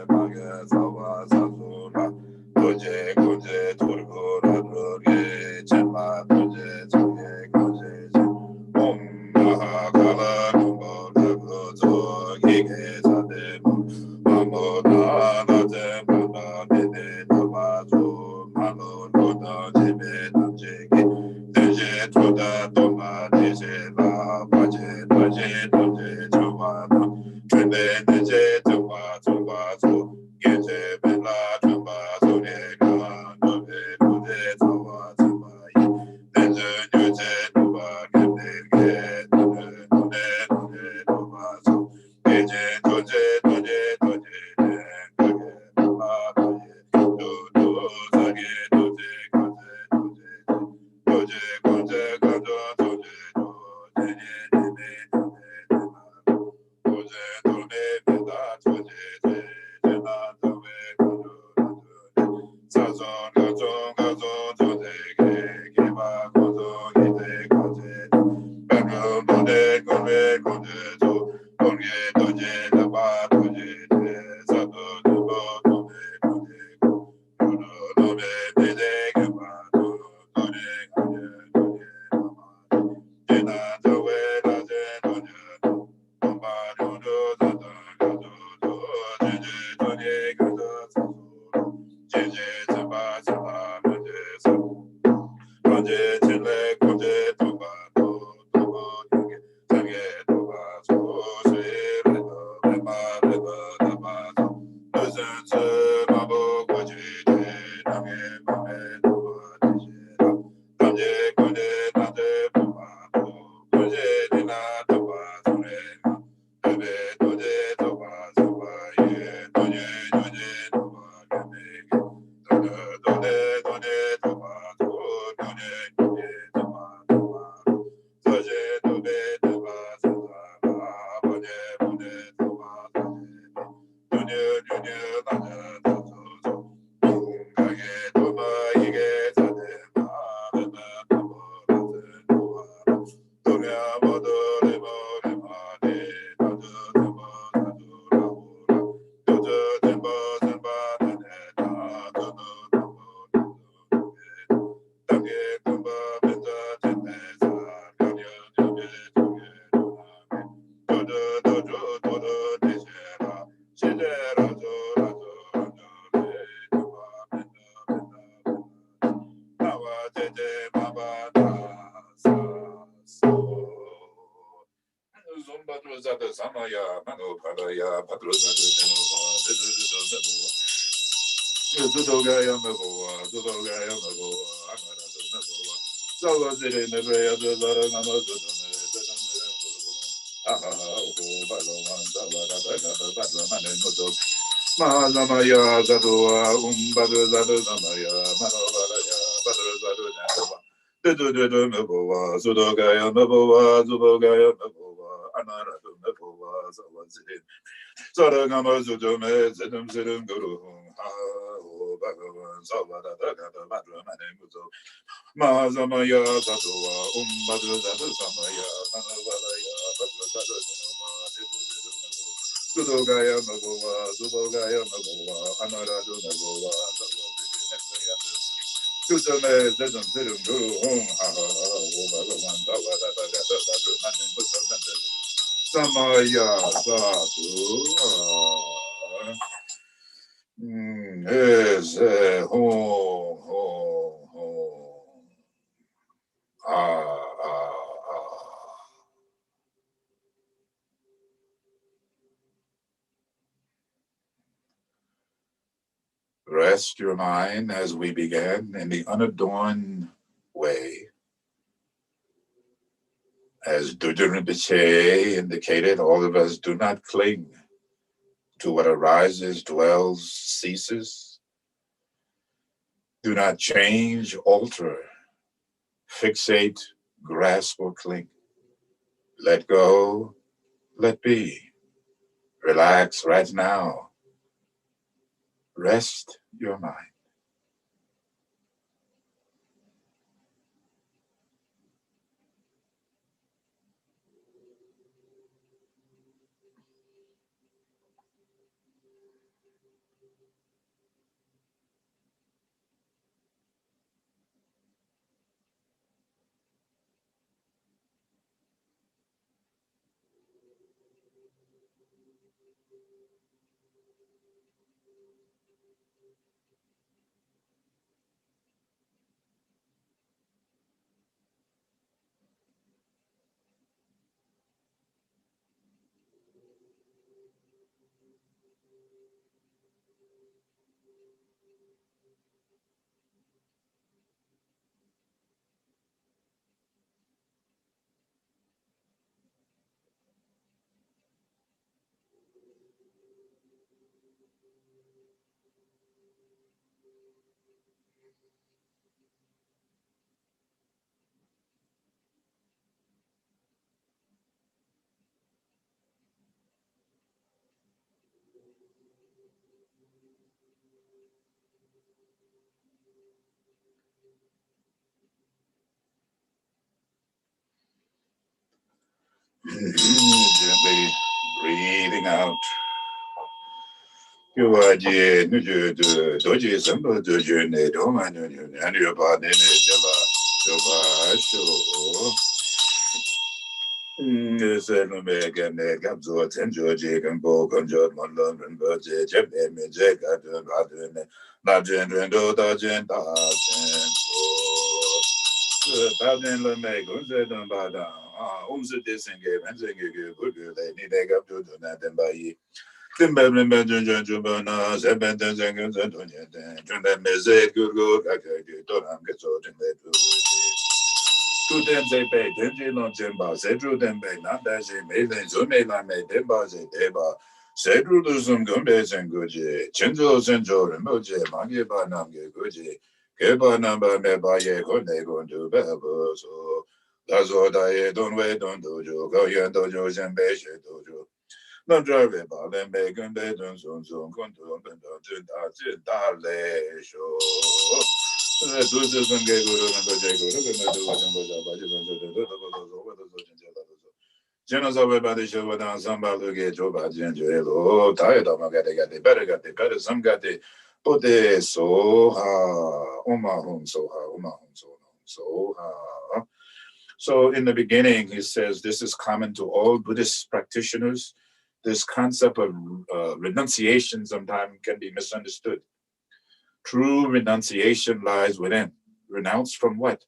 Maga Sawa Sazula Dorje Koje Turgo Dorje Chema Dorje Chenge Koje Om Mahakala Numbo Dago Gige Sade Mamo Nana Temana Dede Tabazo Mano Noda Jebe Namjege Deje Toda Toma Deje La Baje Baje Doje Choma Trende Deje Toma Toma So Geje Bela Toma Sone Gan Dobe Doje Tawa Toma Deje Nyuje Nova Gede Gede Doje Doje Doje Toma So Geje Doje Doje Doje Doje La Doje Do Do Zage Doje Doje Doje Mahasamaya Gadoa Umbadu Zadu Samaya Manovaraya Badru Zadu Nandava Dudu Mabova Sudogaya Mabova Zubogaya Mabova Anaradu Mabova Zawazid Saragama Zudume Zedum Zedum Guru Ha O Bhagavan Savada Dagada Badra Manemuzo Mahasamaya Gadoa Umbadu Zadu Samaya Manovaraya Badru Zadu Nandava Sudogaya Magova, Zubogaya Magova, Anaradu Magova, Tusame, Zedum, Zedum, Guru, Hum, Ha, Bhagavan, Bhavada, Bhagata, Bhagata, Manan, Buddha, Samaya, Satu, Yes, Hum, Hum, Hum, Ah, Ah, Ah. Rest your mind as we began in the unadorned way. As Dorje Rinpoche indicated, all of us do not cling to what arises, dwells, ceases. Do not change, alter, fixate, grasp, or cling. Let go, let be. Relax right now. Rest your mind. Gently breathing out. Urgyen Dorje Samten Ling Gonpa and your body Java Java Show. Again, Gabzo, Tenjoji, and Bo, Conjure, Monlon, and Burje, Jebbe, Mijek, Adun, Najan, Rendo, Dajan, Dajan, Baden, Lame, Gunzedon, Badan, Umse disengage, and singing good, they need a gap to do that and by ye. Timberman, Jubana, Zebendans, and Dunyan, Jundan, Mezek, good, I don't get so in that. Thupten Zepe, Denji no Jimba, Zedru Dembe, Nandaji, Melen, Zume Lame, Demba Zedeba, Zedru Duzum Gumbe Zenguji, Chinjo Zenjo, Remoje, Mangiba Namge Guji, Keba Namba Mebaye, Kone Gundu Bebo, so Lazo Daye, Donwe, Don Dojo, Goyen Dojo, Zembe, Dojo. No drive ba le me gunde dun sun sun kundu bendo dale show. Genozawe bade show dan samba luge joba genjelo tayo magade gade better some gade pote so ha uma hum so ha. So in the beginning, he says this is common to all Buddhist practitioners. This concept of renunciation sometimes can be misunderstood. True renunciation lies within. Renounce from what?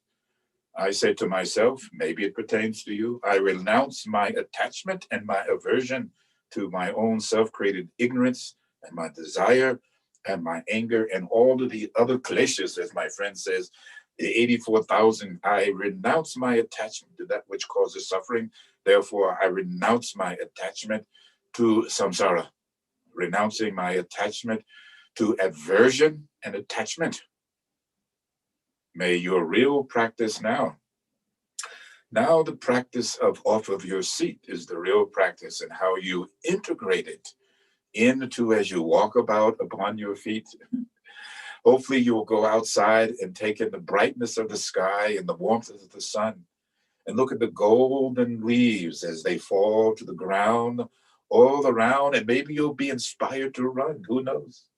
I say to myself, maybe it pertains to you. I renounce my attachment and my aversion to my own self created ignorance and my desire and my anger and all of the other kleshas, as my friend says, the 84,000. I renounce my attachment to that which causes suffering. Therefore, I renounce my attachment to samsara, renouncing my attachment to aversion and attachment. May your real practice now the practice of off of your seat is the real practice, and how you integrate it into as you walk about upon your feet. Hopefully you'll go outside and take in the brightness of the sky and the warmth of the sun and look at the golden leaves as they fall to the ground all around, and maybe you'll be inspired to run, who knows.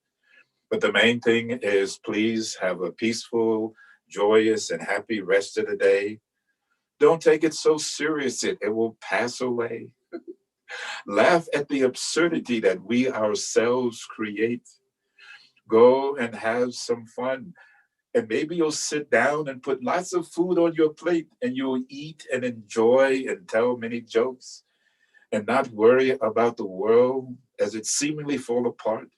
But the main thing is, please have a peaceful, joyous, and happy rest of the day. Don't take it so serious, it will pass away. Laugh at the absurdity that we ourselves create. Go and have some fun. And maybe you'll sit down and put lots of food on your plate and you'll eat and enjoy and tell many jokes and not worry about the world as it seemingly fall apart.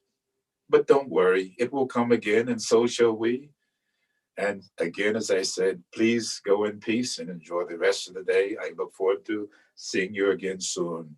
But don't worry, it will come again, and so shall we. And again, as I said, please go in peace and enjoy the rest of the day. I look forward to seeing you again soon.